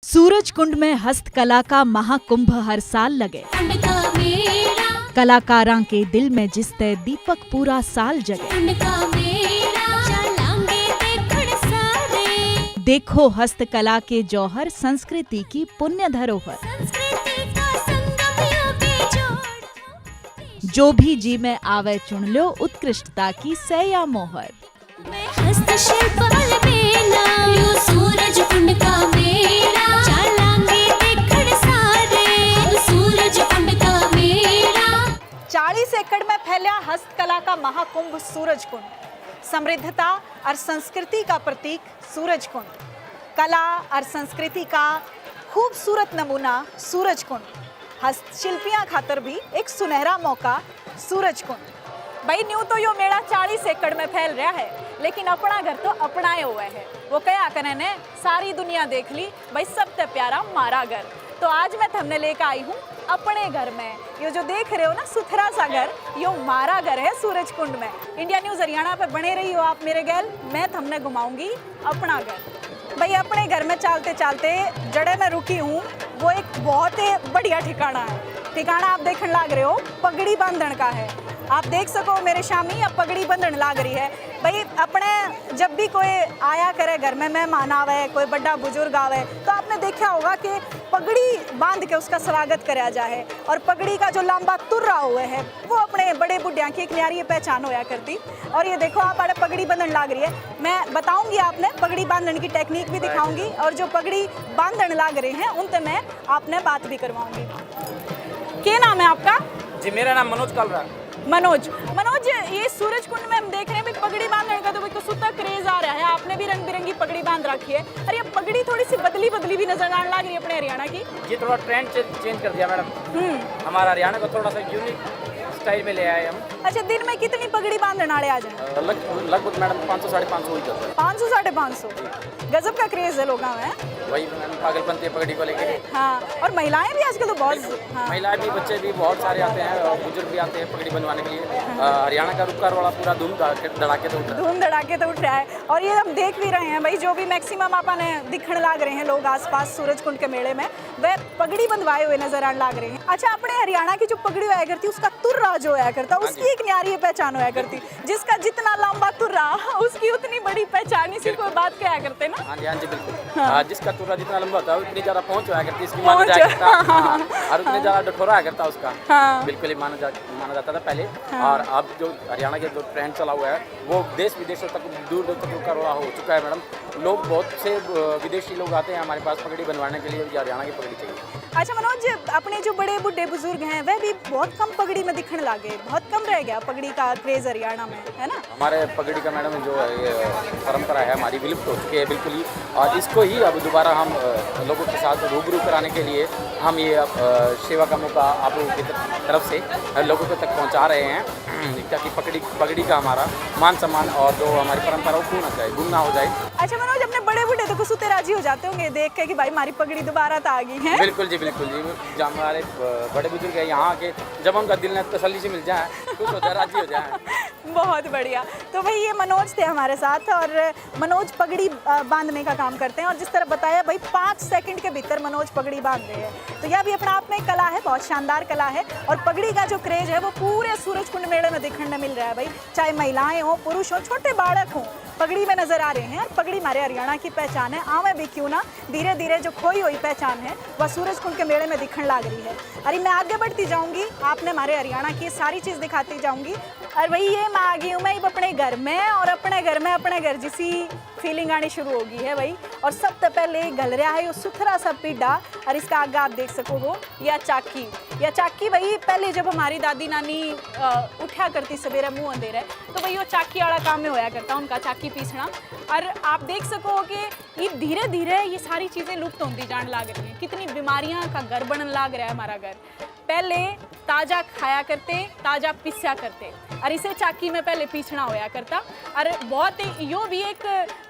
सूरजकुंड में हस्तकला का महाकुंभ हर साल लगे, कलाकारां के दिल में जिसते दीपक पूरा साल जगे। देखो हस्तकला के जौहर, संस्कृति की पुण्य धरोहर। जो भी जी में आवे चुन लो, उत्कृष्टता की सैया मोहर। सूरजकुंड का मेला, चलांगे देखण सारे, सूरजकुंड का मेला। 40 एकड़ में फैला हस्तकला का महाकुंभ सूरजकुंड, समृद्धता और संस्कृति का प्रतीक सूरजकुंड, कला और संस्कृति का खूबसूरत नमूना सूरजकुंड, हस्तशिल्पियां खातर भी एक सुनहरा मौका सूरजकुंड। भाई न्यू तो यो मेला 40 एकड़ में फैल रहा है, लेकिन अपना घर तो अपनाए हुए है। वो क्या करे ने, सारी दुनिया देख ली, भाई सबसे प्यारा मारा घर। तो आज मैं थमने लेकर आई हूँ अपने घर में। ये जो देख रहे हो ना सुथरा सा घर, यो मारा घर है सूरजकुंड में। इंडिया न्यूज़ हरियाणा पे बने रही हो आप मेरे गैल, मैं थमने घुमाऊंगी अपना घर। भाई अपने घर में चलते चलते जड़े में रुकी हूँ, वो एक बहुत ही बढ़िया ठिकाना है। ठिकाना आप देखने लग रहे हो पगड़ी बांधन का है। आप देख सको मेरे शामी अब पगड़ी बंधन लाग रही है। भाई अपने जब भी कोई आया करे घर में, मेहमान आवे, कोई बड़ा बुजुर्ग आवे, तो आपने देखा होगा कि पगड़ी बांध के उसका स्वागत कराया जाए। और पगड़ी का जो लंबा तुर्रा हुआ है वो अपने बड़े बुढ़िया की एक न्यारी पहचान होया करती। और ये देखो आप बड़े पगड़ी बंधन लाग रही है। मैं बताऊंगी आपने पगड़ी बांधन की टेक्निक भी दिखाऊंगी, और जो पगड़ी बांधन लाग रहे हैं उनसे मैं आपने बात भी करवाऊंगी। क्या नाम है आपका? जी मेरा नाम मनोज कालरा। मनोज, ये सूरजकुंड में हम देख रहे हैं भी पगड़ी बांधने का तो बिल्कुल सुता क्रेज आ रहा है। आपने भी रंग बिरंगी पगड़ी बांध रखी है। अरे ये पगड़ी थोड़ी सी बदली भी नजर आने लग रही है अपने हरियाणा की। ये थोड़ा ट्रेंड चेंज कर दिया मैडम। हमारा हरियाणा को थोड़ा सा यूनिक स्टाइल में ले आए हम। अच्छा, दिन में कितनी पगड़ी बांधने वाले आ जाए? लगभग मैडम 500 साढ़े 500 ही चलता है। 500 साढ़े 500 गजब का क्रेज है लोगों में। वही मैडम पागलपंती है पगड़ी को लेके। हाँ, और महिलाएं भी आजकल तो बहुत, हाँ। महिलाएं भी, बच्चे भी बहुत सारे आते हैं और बुजुर्ग भी आते हैं पगड़ी बनवाने के लिए। हरियाणा का रुपकार वाला पूरा धूम धड़ाके तो उठ रहा है। और ये हम देख भी रहे हैं भाई, जो भी मैक्सिमम आपने दिखने लग रहे हैं लोग आसपास सूरजकुंड के मेले में, वह पगड़ी बंधवाए हुए नजर आने लग रहे हैं। अच्छा, अपने हरियाणा की जो पगड़ी होया करती उसका तुर्रा जो होया करता, उसकी एक न्यारी पहचान होया करती। जिसका जितना लंबा तुर्रा उसकी उतनी बड़ी पहचान, इसी कोई बात कहा करते ना। हाँ जी बिल्कुल। जिसका तुर्रा जितना लंबा होता है उतनी ज्यादा पहुंच होया करती, इसकी माना जाया करता। और उतनी ज्यादा डठोरा होया करता उसका। बिल्कुल ही माना जाता था पहले। और अब जो हरियाणा के जो ट्रेंड चला हुआ है वो देश विदेशों तक दूर तक रुका हो चुका है मैडम। लोग बहुत से विदेशी लोग आते हैं हमारे पास पगड़ी बनवाने के लिए, हरियाणा की पगड़ी चाहिए। अच्छा मनोज, अपने जो बड़े बुढ़े बुजुर्ग हैं वह भी बहुत कम पगड़ी में दिखने लगे, बहुत कम रह गया पगड़ी का क्रेज हरियाणा में, है ना? हमारे पगड़ी का मैडम जो ये परंपरा है हमारी विलुप्त हो चुकी है बिल्कुल ही। और इसको ही अब दोबारा हम लोगों के साथ रूबरू कराने के लिए हम ये सेवा का मौका आप लोगों की तरफ से लोगों तक पहुँचा रहे हैं, ताकि पगड़ी का हमारा मान सम्मान और जो हमारी परंपरा वो गुम ना हो जाए। अच्छा मनोज, अपने बड़े बुढ़े तो कुछ उते राजी हो जाते होंगे देख के कि भाई हमारी पगड़ी दोबारा तो आ गई है। बिल्कुल जी। जब हमारे बड़े बुजुर्ग है यहाँ के, जब उनका दिल ने तसल्ली से मिल जाए, खुश हो जाए, राजी हो जाए। बहुत बढ़िया। तो भाई ये मनोज थे हमारे साथ, और मनोज पगड़ी बांधने का काम करते हैं। और जिस तरह बताया भाई 5 सेकंड के भीतर मनोज पगड़ी बांध रहे हैं। तो यह भी अपना आप में कला है, बहुत शानदार कला है। और पगड़ी का जो क्रेज है वो पूरे सूरजकुंड मेले में देखने मिल रहा है भाई। चाहे महिलाएं हो, पुरुष हो, छोटे बालक हो, पगड़ी में नजर आ रहे हैं। और पगड़ी हमारे हरियाणा की पहचान है। आवे भी क्यों ना, धीरे धीरे जो खोई हुई पहचान है वह सूरजकुंड के मेले में दिखने लग रही है। अरे मैं आगे बढ़ती जाऊंगी, आपने हमारे हरियाणा की सारी चीज़ दिखाती जाऊंगी। और भाई ये मैं आ गई हूँ मैं अपने घर में, और अपने घर जैसी फीलिंग आनी शुरू हो गई है भाई। और सबसे पहले गल रहा है सुथरा सा पीढ़ा, और इसका आगे आप देख सको हो या चाकी भाई पहले जब हमारी दादी नानी उठा करती सवेरे मुँह अंधेरे, तो भाई वो चाकी वाला काम में होया करता उनका, चाकी पीसना। और आप देख सको कि ये धीरे धीरे ये सारी चीज़ें लुप्त होती जाने लग रही हैं। कितनी बीमारियां का घर बनने लग रहा है हमारा घर। पहले ताज़ा खाया करते, ताज़ा पीसा करते, और इसे चाकी में पहले पीसना होया करता। और बहुत यो भी एक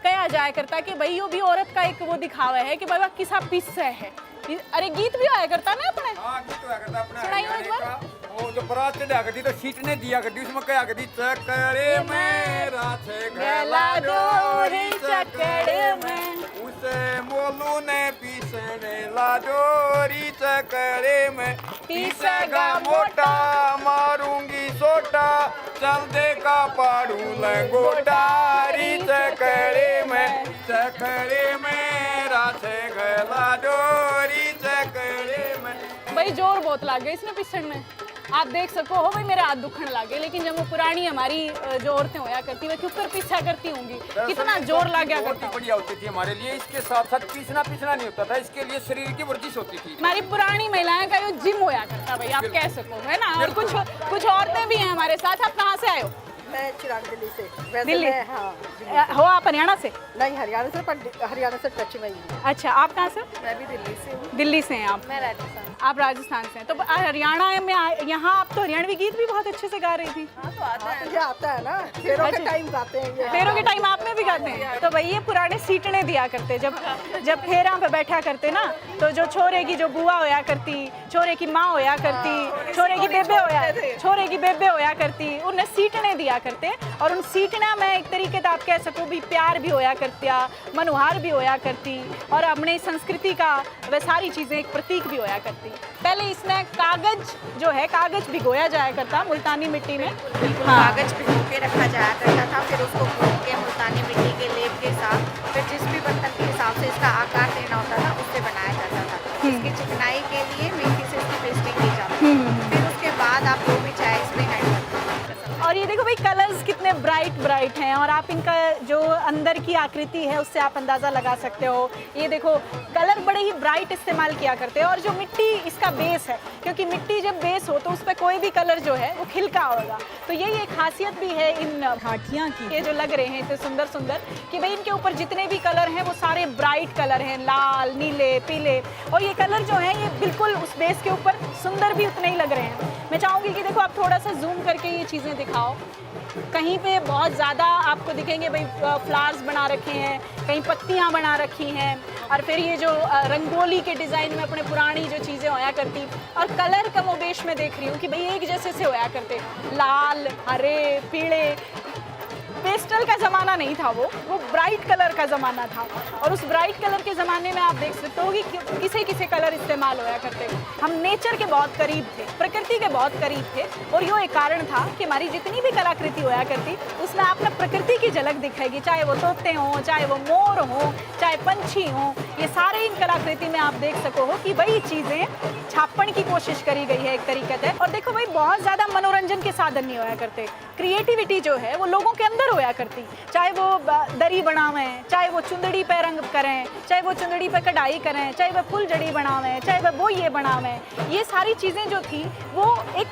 कहा जाया करता कि भाई यो भी औरत का एक वो दिखावा है कि बाबा किसा पीस है। अरे गीत भी आया करता ना अपने। हाँ, गीत आया करता अपने। सुनाइए एक बार। वो जो बारात चढ़ा करती तो सीटने दिया करती, उसमें क्या करती, चकड़े में रात गला डोरी चकड़े में, उस पीसे मोलू ने पीसने ला डोरी चकरे में पीसेगा मोटा मारूंगी सोटा चल दे का पाड़ू लंगोटा री चकरे में राधे गला डोरी चकरे में। भाई जोर बहुत लाग गया इसमें पिसण में, आप देख सको हो भाई मेरे हाथ दुखने लगे। लेकिन जब वो पुरानी हमारी जो औरतें होया करती वे क्यों पीछा करती होंगी, कितना जोर लग गया करता। बढ़िया होती थी हमारे लिए, इसके साथ साथ पीसना नहीं होता था, इसके लिए शरीर की वर्जिश होती थी। हमारी पुरानी महिलाएं का ये जिम होया करता भाई, आप कह सको है ना। और कुछ औरतें भी हैं हमारे साथ। आप कहाँ से आए हो? मैं चिराग दिल्ली से। वैसे दिल्ली? मैं, हाँ, हो आप हरियाणा से? नहीं हरियाणा से, पर हरियाणा से टच में ही हूँ। अच्छा, आप कहाँ से? मैं भी दिल्ली से हूँ। दिल्ली से हैं आप? मैं राजस्थान। आप राजस्थान से हैं। तो हरियाणा में यहाँ आप तो हरियाणवी गीत भी बहुत अच्छे से गा रही थी। हाँ तो आता है ना, फेरों के टाइम गाते हैं ये। फेरों के टाइम आप में भी गाते हैं? तो भाई ये पुराने सीटने दिया करते, जब फेरा पे बैठा करते ना, तो जो छोरे की जो बुआ होया करती, छोरे की माँ होया करती, छोरे की बेबे होया करती, उन्हें सीटने दिया करते। और उन सीटना में एक तरीके से आप कह सको भी प्यार भी होया करता, मनुहार भी होया करती, और अपने संस्कृति का वह सारी चीज़ें एक प्रतीक भी होया करती। पहले इसमें कागज जो है, कागज भिगोया जाया करता मुल्तानी मिट्टी में। कागज भिगो के रखा जाया करता था, फिर उसको भून के मुल्तानी मिट्टी के लेप के साथ फिर जिस भी बर्तन के हिसाब से इसका आकार देना होता था उससे बनाया जाता था। इसकी चिकनाई के लिए मेथी से इसकी पेस्टिंग की जाती है। फिर उसके बाद आप जो भी चाहे इसमें ऐड कर सकते हैं। और ये देखो भाई कलर्स कितने ब्राइट हैं, और आप इनका जो अंदर की आकृति है उससे आप अंदाज़ा लगा सकते हो। ये देखो कलर बड़े ही ब्राइट इस्तेमाल किया करते हैं। और जो मिट्टी इसका बेस है, क्योंकि मिट्टी जब बेस हो तो उस पर कोई भी कलर जो है वो खिलका होगा। तो यही एक खासियत भी है इन घाटियाँ की, ये जो लग रहे हैं इतने सुंदर सुंदर, कि भाई इनके ऊपर जितने भी कलर हैं वो सारे ब्राइट कलर हैं, लाल, नीले, पीले। और ये कलर जो है ये बिल्कुल उस बेस के ऊपर सुंदर भी उतने ही लग रहे हैं। मैं चाहूँगी कि देखो आप थोड़ा सा जूम करके ये चीज़ें दिखाओ। कहीं पे बहुत ज़्यादा आपको दिखेंगे भाई फ्लावर्स बना रखे हैं, कहीं पत्तियाँ बना रखी हैं, और फिर ये जो रंगोली के डिज़ाइन में अपने पुरानी जो चीज़ें होया करती, और कलर कमोबेश में देख रही हूँ कि भाई एक जैसे से होया करते, लाल, हरे, पीले। पेस्टल का ज़माना नहीं था, वो ब्राइट कलर का ज़माना था। और उस ब्राइट कलर के ज़माने में आप देख सकते हो कि किसे किसे कलर इस्तेमाल होया करते। हम नेचर के बहुत करीब थे, प्रकृति के बहुत करीब थे, और यो एक कारण था कि हमारी जितनी भी कलाकृति होया करती उसमें आपने प्रकृति की झलक दिखेगी, चाहे वो तोते हों, चाहे वो मोर हों, चाहे पंछी हों। ये सारे इन कलाकृति में आप देख सको हो कि वही चीज़ें छापने की कोशिश करी गई है एक तरीके से। और देखो भाई बहुत ज़्यादा मनोरंजन के साधन नहीं होया करते, क्रिएटिविटी जो है वो लोगों के अंदर होया करती। चाहे वो दरी बनावें, चाहे वो चुंदड़ी पे रंग करें, चाहे वो चुंदड़ी पे कढ़ाई करें, चाहे वो फुलझड़ी बनावें, चाहे वो बोइये बनावें, ये सारी चीज़ें जो थी वो एक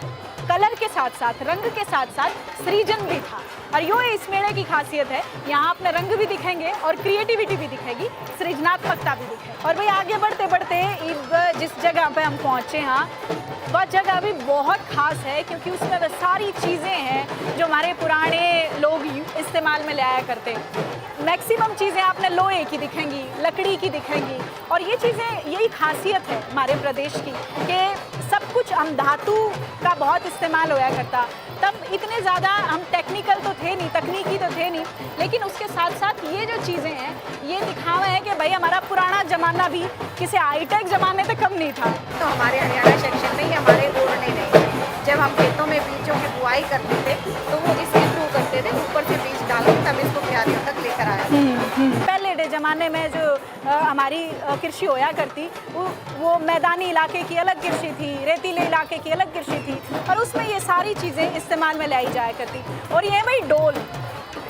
कलर के साथ साथ, रंग के साथ साथ सृजन भी था। और यो इस मेले की खासियत है, यहाँ अपने रंग भी दिखेंगे और क्रिएटिविटी भी दिखेगी, सृजनात्मकता भी दिखेगी। और भाई आगे बढ़ते बढ़ते जिस जगह पे हम पहुँचे हैं वह जगह भी बहुत खास है, क्योंकि उसमें वह सारी चीज़ें हैं जो हमारे पुराने लोग इस्तेमाल में ले आया करते। मैक्सिमम चीज़ें आपने लोहे की दिखेंगी, लकड़ी की दिखेंगी, और ये चीज़ें यही खासियत है हमारे प्रदेश की कि सब कुछ हम धातु का बहुत इस्तेमाल होया करता। तब इतने ज़्यादा हम टेक्निकल तो थे नहीं, तकनीकी तो थे नहीं, लेकिन उसके साथ साथ ये जो चीज़ें हैं ये दिखावा है कि भाई हमारा पुराना ज़माना भी किसी हाईटेक ज़माने से कम नहीं था। तो हमारे हरियाणा सेक्शन में ही हमारे ओढ़ने नहीं, जब हम खेतों में बीजों की बुआई करते थे तो वो इसके थ्रू करते थे, ऊपर से बीज डाल के तब इसको क्यारियों तक लेकर आया। पहले ज़माने में जो हमारी कृषि होया करती वो मैदानी इलाके की अलग कृषि थी, रेतीले इलाके की अलग कृषि थी, और उसमें ये सारी चीज़ें इस्तेमाल में लाई जाया करती। और ये भाई डोल,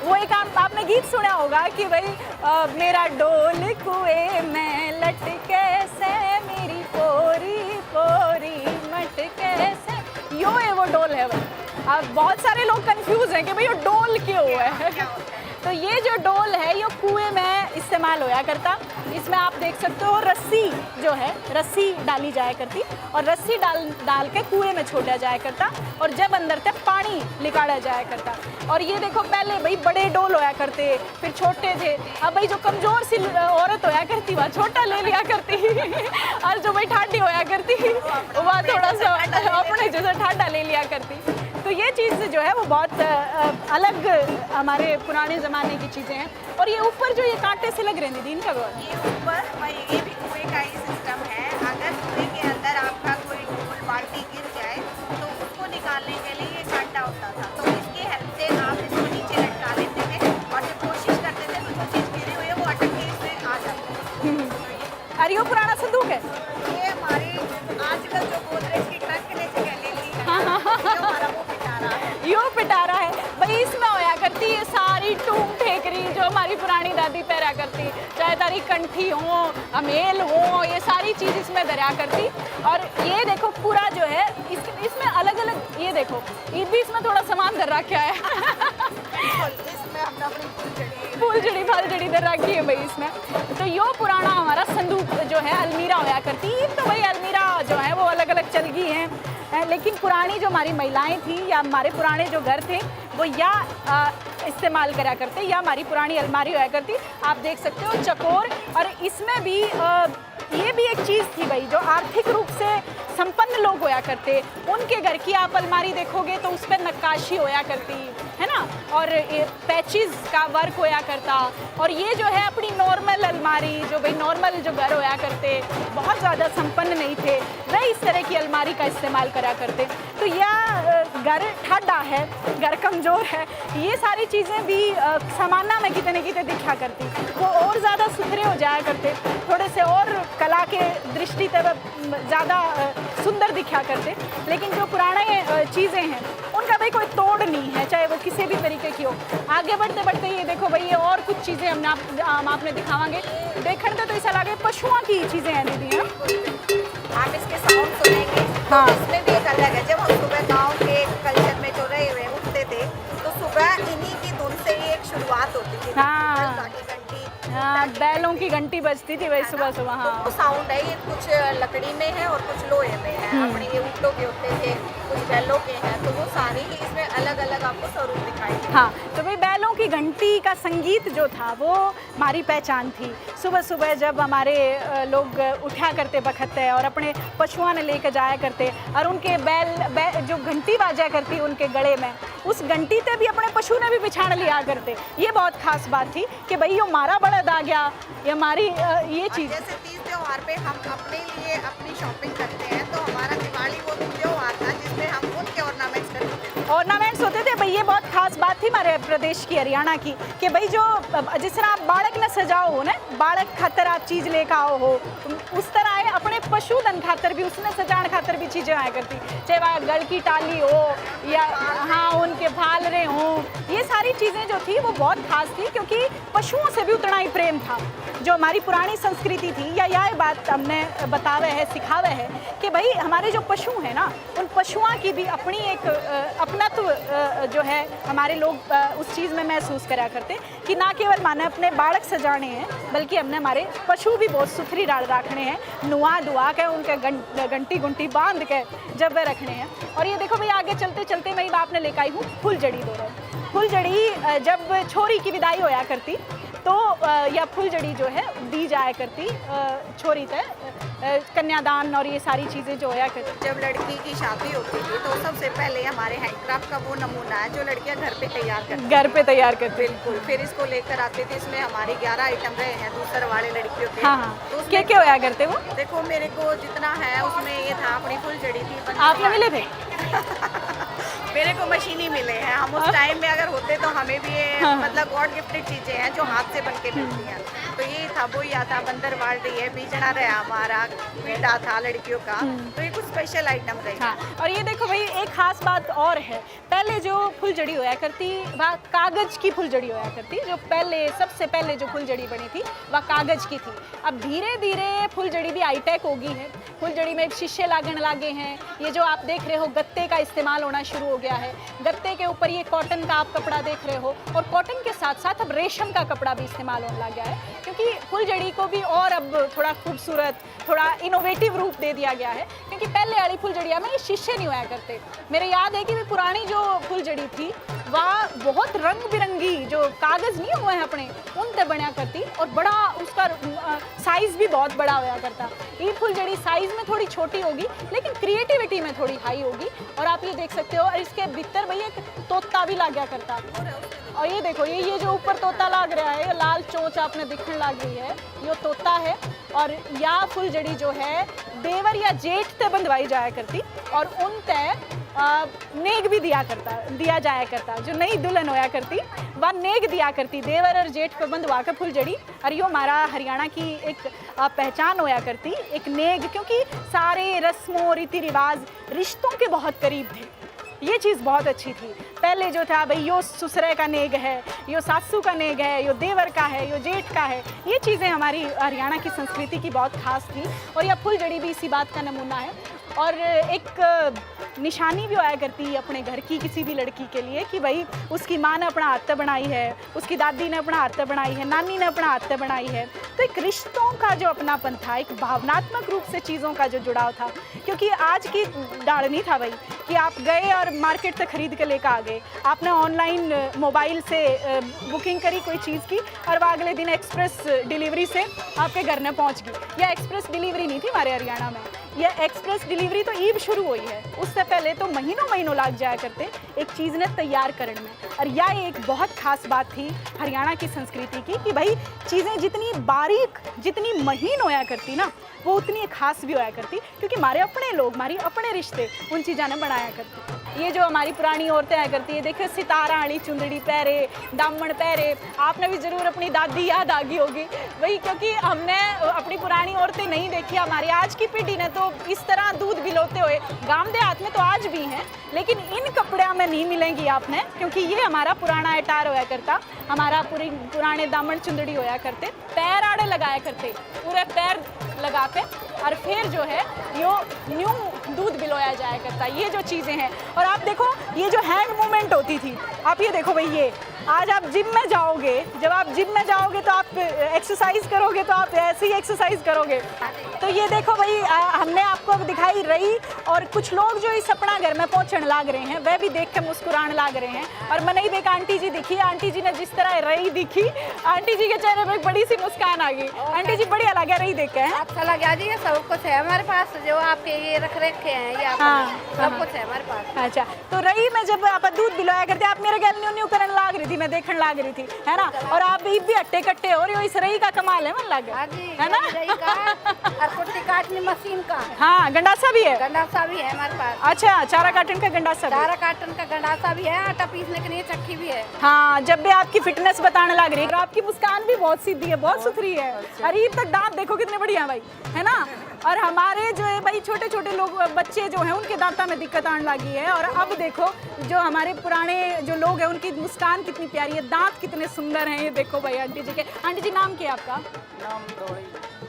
वो एक आपने गीत सुना होगा कि भाई मेरा डोल कुएं में लटके से, मेरी पोरी पोरी मटके से, यो है वो डोल है। अब बहुत सारे लोग कंफ्यूज हैं कि भाई ये डोल क्यों है। तो ये जो डोल है ये कुएं में इस्तेमाल होया करता। इसमें आप देख सकते हो रस्सी जो है, रस्सी डाली जाया करती, और रस्सी डाल के कुएं में छोड़ा जाया करता, और जब अंदर तक पानी निकाला जाया करता। और ये देखो पहले भाई बड़े डोल होया करते, फिर छोटे थे। अब भाई जो कमज़ोर सी औरत होया करती वह छोटा ले लिया करती और जो भाई ठाडी होया करती वह थोड़ा सा उन्हें जैसे ठाडा ले लिया करती। तो ये चीज़ जो है वो बहुत अलग हमारे पुराने ज़माने की चीज़ें हैं। और ये ऊपर जो ये कांटे से लग रहे हैं दीदी, इनका भी ये ऊपर ये भी कुएं का ही सिस्टम है। अगर कुएं के अंदर आपका कोई ढोल बाल्टी गिर जाए तो उसको निकालने के लिए ये कांटा होता था, तो इसकी हेल्प से आप इसको नीचे लटका लेते थे और जब कोशिश करते थे तो जो चीज़ गिरी हुई है वो अटक के इसमें आ जाती है। और ये पुराना संदूक है। ये हमारी आजकल जो गोदरेज की ट्रंक ने जगह ले ली है, जो हमारा वो पिटारा है। यो पिटारा है भाई, इसमें होया करती ये सारी टूम ठेकरी जो हमारी पुरानी दादी पहरा करती, चाहे तारी कंठी हो, अमेल हो, ये सारी चीज़ इसमें दरिया करती। और ये देखो पूरा जो है इसमें अलग अलग, ये देखो ये भी इसमें थोड़ा सामान दर रखा है। इसमें हमने अपनी फूलझड़ी फालझड़ी दर रखी है भाई इसमें। तो यो पुराना हमारा संदूक जो है अलमीरा होया करती। तो भाई अलमीरा जो है वो अलग अलग चल गई हैं, लेकिन पुरानी जो हमारी महिलाएं थी या हमारे पुराने जो घर थे वो या इस्तेमाल करा करते या हमारी पुरानी अलमारी होया करती। आप देख सकते हो चकोर। और इसमें भी ये भी एक चीज़ थी भाई, जो आर्थिक रूप से संपन्न लोग होया करते उनके घर की आप अलमारी देखोगे तो उस पर नक्काशी होया करती है ना, और पैचेस का वर्क होया करता। और ये जो है अपनी नॉर्मल अलमारी, जो भाई नॉर्मल जो घर होया करते बहुत ज़्यादा संपन्न नहीं थे, वह इस तरह की अलमारी का इस्तेमाल करा करते। तो यह घर ठाडा है, घर कमज़ोर है, ये सारी चीज़ें भी समाना में कितने कितने दिखा करती। वो और ज़्यादा सुथरे हो जाया करते, थोड़े से और कला के दृष्टि से ज़्यादा सुंदर दिखा करते। लेकिन जो पुराने चीज़ें हैं उनका भाई कोई तोड़ नहीं है, चाहे वो किसी भी तरीके की हो। आगे बढ़ते बढ़ते ये देखो भाई, ये और कुछ चीज़ें हम आपने दिखावांगे। देखने तो ऐसा लगे पशुओं की चीज़ें हैं दीदी। आप इसके साउंड सुनेंगे हाँ। तो इसमें भी एक अलग है। जब हम सुबह गांव के कल्चर में जो रहे हुए उठते थे तो सुबह इन्हीं की धुन से ही एक शुरुआत होती थी। हाँ। घंटी, हाँ, बैलों की घंटी बजती थी भाई सुबह सुबह। हाँ, तो साउंड है, ये कुछ लकड़ी में है और कुछ लोहे में है। अपने ये ऊँटों के होते थे, कुछ बैलों के हैं, तो वो सारी ही इसमें अलग अलग आपको स्वरूप दिखाई देते हैं। हाँ। तो भाई बैलों की घंटी का संगीत जो था वो हमारी पहचान थी। सुबह सुबह जब हमारे लोग उठा करते बखते और अपने पशुओं ने लेकर जाया करते और उनके बैल जो घंटी बाजा करती उनके गले में, उस घंटी पे भी अपने पशु ने भी बिछाण लिया करते। ये बहुत खास बात थी कि भाई यो हमारा बड़द आ गया, ये हमारी ये चीज़। जैसे तीज त्योहार पे हम अपने लिए अपनी शॉपिंग करते हैं, तो हमारा दिवाली वो त्योहार था जिसमें हम उनके ऑर्नामेंट्स करते थे। ऑर्नामेंट्स होते थे भाई, ये बहुत खास बात थी हमारे प्रदेश की, हरियाणा की, कि भाई जो जिस तरह आप बालक न सजाओ हो ना, बालक खातर आप चीज़ लेकर आओ हो, उस तरह आए अपने पशुधन खातर भी, उसने सजान खातर भी चीज़ें आया करती, चाहे वह गढ़ की टाली हो या हाँ उनके भालरे हों। ये सारी चीज़ें जो थी वो बहुत खास थी, क्योंकि पशुओं से भी उतना ही प्रेम था। जो हमारी पुरानी संस्कृति थी या यह बात हमने बतावे है, सिखावे है कि भाई हमारे जो पशु हैं ना, उन पशुओं की भी अपनी एक अपनत्व जो है हमारे लोग उस चीज़ में महसूस करा करते कि ना केवल माने अपने बालक सजाने हैं, बल्कि हमने हमारे पशु भी बहुत सुथरी डाल रखने हैं, नुआ दुआ के उनके घंटी गुंटी बांध के जब वे रखने हैं। और ये देखो भाई आगे चलते चलते मैं आपने लेकर आई हूँ फुलझड़ी। दोनों फुलझड़ी जब छोरी की विदाई होया करती तो या फुलझड़ी जो है दी जाया करती छोरी तय, कन्यादान और ये सारी चीज़ें जो होया करती। जब लड़की की शादी होती थी तो सबसे पहले हमारे हैंडक्राफ्ट का वो नमूना है जो लड़कियां घर पे तैयार करती घर पे तैयार करते। बिल्कुल। फिर इसको लेकर आते थे, इसमें हमारी 11 आइटम रहे हैं दूसरे वाले लड़कियों के। हाँ हाँ, तो उसमें क्या होया करते वो? देखो मेरे को जितना है उसमें ये था, अपनी फुलझड़ी थी। आपने मिले थे? मेरे को मशीनी मिले हैं। हम उस टाइम में अगर होते तो हमें भी ये मतलब गॉड गिफ्टेड चीजें हैं जो हाथ से बन के मिलती हैं। तो ये था, वो या था बंदर बाल्टी है, बीचना रहा हमारा मीठा था लड़कियों का, तो ये कुछ स्पेशल आइटम रही। हाँ, और ये देखो भाई एक खास बात और है, पहले जो फुलझड़ी होया करती वह कागज की फुलझड़ी होया करती। जो पहले सबसे पहले जो फुलझड़ी बनी थी वह कागज की थी। अब धीरे धीरे फुलझड़ी भी हाईटेक हो गई है, फुलझड़ी में शीशे लागने लगे हैं। ये जो आप देख रहे हो गत्ते का इस्तेमाल होना शुरू हो गया है, गत्ते के ऊपर ये कॉटन का आप कपड़ा देख रहे हो, और कॉटन के साथ साथ अब रेशम का कपड़ा भी इस्तेमाल होने लग गया है, क्योंकि फुलझड़ी को भी और अब थोड़ा खूबसूरत, थोड़ा इनोवेटिव रूप दे दिया गया है। क्योंकि पहले वाली फुलझड़िया में ये शीशे नहीं होया करते। मेरे याद है कि पुरानी जो फुलझड़ी थी वह बहुत रंग बिरंगी जो कागज़ नहीं हुए हैं अपने उनते बनया करती और बड़ा उसका साइज़ भी बहुत बड़ा होया करता। ये फुलझड़ी साइज़ में थोड़ी छोटी होगी लेकिन क्रिएटिविटी में थोड़ी हाई होगी। और आप ये देख सकते हो, और इसके भीतर भाई एक तोता भी लाग गया करता। और ये देखो, ये जो ऊपर तोता लाग रहा है, ये लाल चोंच आपने दिखने लग रही है, ये तोता है। और या फुलझड़ी जो है देवर या जेठ ते बंधवाई जाया करती और उन तय नेग भी दिया जाया करता। जो नई दुल्हन होया करती वह नेग दिया करती देवर और जेठ पे बंधवा के फुलझड़ी। और यो हमारा हरियाणा की एक पहचान होया करती, एक नेग, क्योंकि सारे रस्मों रीति रिवाज रिश्तों के बहुत करीब थे। ये चीज़ बहुत अच्छी थी। पहले जो था भाई यो ससुरे का नेग है, यो सासू का नेग है, यो देवर का है, यो जेठ का है। ये चीज़ें हमारी हरियाणा की संस्कृति की बहुत खास थी और यह फुलझड़ी भी इसी बात का नमूना है। और एक निशानी भी होया करती है अपने घर की किसी भी लड़की के लिए कि भाई उसकी माँ ने अपना हाथ बनाई है, उसकी दादी ने अपना हाथ बनाई है, नानी ने अपना हाथ बनाई है। तो एक रिश्तों का जो अपनापन था, एक भावनात्मक रूप से चीज़ों का जो जुड़ाव था, क्योंकि आज की दाड़ नहीं था भाई कि आप गए और मार्केट से खरीद के लेकर आ गए। आपने ऑनलाइन मोबाइल से बुकिंग करी कोई चीज़ की और वह अगले दिन एक्सप्रेस डिलीवरी से आपके घर में पहुंच गई। यह एक्सप्रेस डिलीवरी नहीं थी हमारे हरियाणा में, यह एक्सप्रेस डिलीवरी तो ईब शुरू हुई है, उससे पहले तो महीनों महीनों लग जाया करते एक चीज़ ने तैयार करने में। और यह एक बहुत खास बात थी हरियाणा की संस्कृति की कि भाई चीज़ें जितनी बारीक, जितनी महीन होया करती ना, वो उतनी खास भी होया करती, क्योंकि हमारे अपने लोग, हमारी अपने रिश्ते उन चीज़ों ने बनाया करते। ये जो हमारी पुरानी औरतें आया करती है, देखो सितारा वाली चुंदड़ी पहरे, दामन पहरे, आपने भी ज़रूर अपनी दादी याद आ गई होगी वही, क्योंकि हमने अपनी पुरानी औरतें नहीं देखी। हमारी आज की पीढ़ी ने तो इस तरह दूध बिलोते हुए गांव देहात में तो आज भी हैं, लेकिन इन कपड़े में नहीं मिलेंगी आपने, क्योंकि ये हमारा पुराना अटार होया करता, हमारा पुराने दामन चुंदड़ी होया करते, पैर आड़े लगाया करते, पूरे पैर लगाते और फिर जो है यो न्यू दूध बिलोया जाया करता। ये जो चीज़ें हैं, और आप देखो ये जो हैंड मूवमेंट होती थी, आप ये देखो भाई, ये आज आप जिम में जाओगे, जब आप जिम में जाओगे तो आप एक्सरसाइज करोगे तो आप ऐसे ही एक्सरसाइज करोगे। तो ये देखो भाई, हमने आपको दिखाई रही, और कुछ लोग जो इस अपना घर में पहुँचने लाग रहे हैं वह भी देख के मुस्कुराने लाग रहे हैं। और मैंने ही देखा आंटी जी दिखी, आंटी जी ने जिस तरह रही दिखी, आंटी जी के चेहरे पर बड़ी सी मुस्कान आ गई। आंटी जी बढ़िया लगा रही देख के, हैं अच्छा लगा जी। ये सब कुछ है हमारे पास, जो आपके ये रख रखे हैं, ये सब कुछ है हमारे पास। अच्छा, तो रही में जब आप दूध बिलोया करते, आप मेरे गल न्यू न्यू करने लाग रही थी, मैं देखने लाग रही थी, है ना। और आप भी हट्टे कट्टे हो रही हो, इस रही का कमाल है मन लग, है ना। और कुट्टी काटने मशीन का, हाँ, गंडासा भी है, गंडासा भी है हमारे पास। अच्छा, चारा काटन का गंडासा, चारा काटन का गंडासा भी है, आटा पीसने के लिए चक्की भी है। हाँ, जब भी आपकी फिटनेस बताने लग रही है, और आपकी मुस्कान भी बहुत सीधी है, बहुत सुथरी है। अरे तक दांत देखो कितने बढ़िया है भाई, है ना। और हमारे जो है भाई छोटे छोटे लोग, बच्चे जो हैं, उनके दांता में दिक्कत आने लगी है। और अब देखो जो हमारे पुराने जो लोग हैं, उनकी मुस्कान कितनी प्यारी है, दांत कितने सुंदर हैं। ये देखो भाई आंटी जी के। आंटी जी नाम क्या है आपका? नाम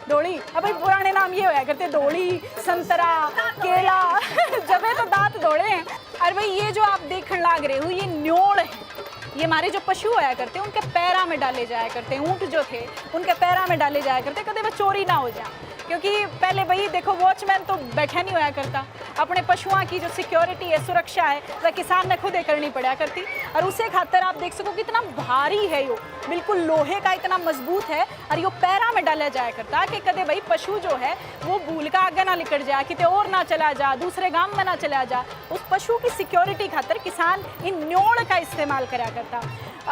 डोली। अब भाई पुराने नाम ये होया करते, डोली, संतरा, केला जब तो दांत दौड़े हैं। और भाई ये जो आप देखने लाग रहे हो, ये न्योड़ है, ये हमारे जो पशु होया करते हैं उनके पैरा में डाले जाया करते हैं। ऊँट जो थे उनके पैरा में डाले जाया करते, कदे वो चोरी ना हो जाए, क्योंकि पहले भाई देखो वॉचमैन तो बैठा नहीं होया करता, अपने पशुओं की जो सिक्योरिटी है, सुरक्षा है, वह किसान ने खुद ही करनी पड़ा करती। और उसे खातर आप देख सको कितना भारी है, यो बिल्कुल लोहे का इतना मजबूत है, और यो पैरा में डाला जाया करता कि कदे भाई पशु जो है वो भूल का आगे ना निकल जाए, कितने और ना चला जा, दूसरे गांव में ना चला जा। उस पशु की सिक्योरिटी खातर किसान इन न्योड़ का इस्तेमाल करा करता।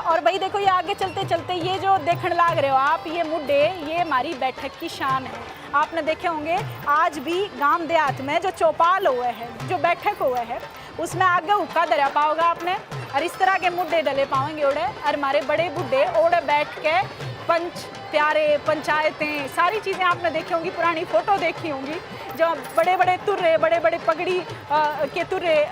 और भाई देखो ये आगे चलते चलते ये जो देखने लाग रहे हो आप, ये मुड्डे, ये हमारी बैठक की शान है। आपने देखे होंगे आज भी गांव देहात में जो चौपाल हुए हैं, जो बैठक हुए हैं, उसमें आगे हुक्का दरिया पाओगे आपने, और इस तरह के मुड्डे डले पाओगे ओढ़े। और हमारे बड़े बुड्ढे ओढ़े बैठ के पंच प्यारे, पंचायतें, सारी चीज़ें आपने देखी होंगी, पुरानी फ़ोटो देखी होंगी, जो बड़े बड़े तुर्रे, बड़े बड़े पगड़ी के तुर्रे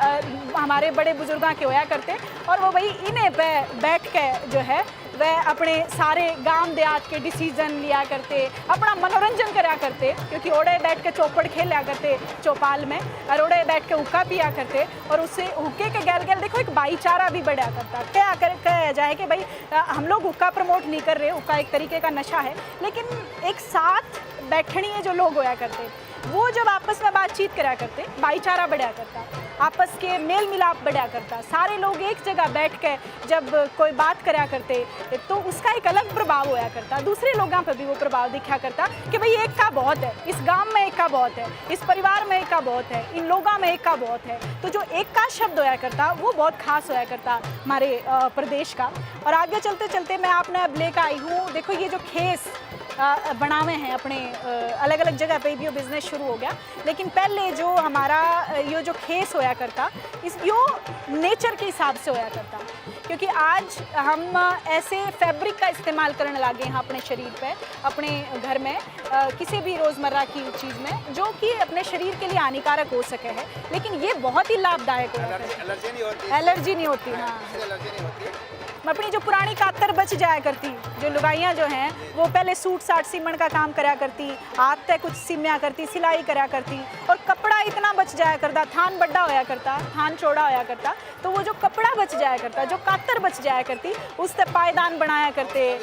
हमारे बड़े बुजुर्गों के होया करते। और वो भाई इन्हें पे बैठ के जो है वह अपने सारे गांव देहात के डिसीजन लिया करते, अपना मनोरंजन करा करते, क्योंकि ओढ़े बैठ के चौपड़ खेला करते चौपाल में, और ओढ़े बैठ के हुक्का पिया करते। और उससे हुक्के के गैल गैल देखो एक भाईचारा भी बढ़ा करता। क्या कहा जाए कि भाई हम लोग हुक्का प्रमोट नहीं कर रहे, हुक्का एक तरीके का नशा है, लेकिन एक साथ बैठणीय जो लोग होया करते, वो जब आपस में बातचीत करा करते, भाईचारा बढ़िया करता, आपस के मेल मिलाप बढ़िया करता, सारे लोग एक जगह बैठ के जब कोई बात करा करते तो उसका एक अलग प्रभाव होया करता, दूसरे लोगों पर भी वो प्रभाव दिखा करता कि भाई एक का बहुत है, इस गांव में एक का बहुत है, इस परिवार में एक का बहुत है, इन लोगों में एक का बहुत है। तो जो एक का शब्द होया करता वो बहुत खास होया करता हमारे प्रदेश का। और आगे चलते चलते मैं आपने अब लेकर आई हूँ, देखो ये जो खेस बनावे हैं अपने अलग अलग जगह पे भी बिज़नेस शुरू हो गया, लेकिन पहले जो हमारा ये जो खेस होया करता इस यो नेचर के हिसाब से होया करता, क्योंकि आज हम ऐसे फैब्रिक का इस्तेमाल करने लगे हैं अपने शरीर पे, अपने घर में किसी भी रोज़मर्रा की चीज़ में जो कि अपने शरीर के लिए हानिकारक हो सके है, लेकिन ये बहुत ही लाभदायक होता है। एलर्जी नहीं होती। हाँ, अपनी जो पुरानी कातर बच जाया करती, जो लुगाइयाँ जो हैं वो पहले सूट साट सीमन का काम करा करती, हाथ तक कुछ सिमया करती, सिलाई करा करती, और कपड़ा इतना बच जाया करता, थान बड़ा होया करता, थान चौड़ा होया करता, तो वो जो कपड़ा बच जाया करता, जो कातर बच जाया करती, उससे पायदान बनाया करते,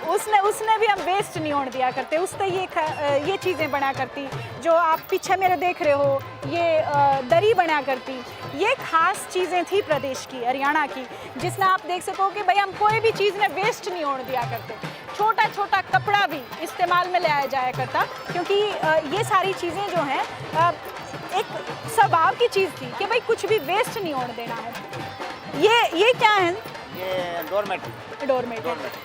उसने भी हम वेस्ट नहीं होने दिया करते, उससे ये चीज़ें बना करती, जो आप पीछे मेरे देख रहे हो ये दरी बना करती, ये खास चीज़ें थी प्रदेश की, हरियाणा की, जिसमें आप देख सको कि भाई हम कोई भी चीज़ में वेस्ट नहीं होने दिया करते, छोटा छोटा कपड़ा भी इस्तेमाल में लाया जाया करता, क्योंकि ये सारी चीज़ें जो हैं एक स्वभाव की चीज़ थी कि भाई कुछ भी वेस्ट नहीं होने देना है। ये क्या है? ये डोरमेट है।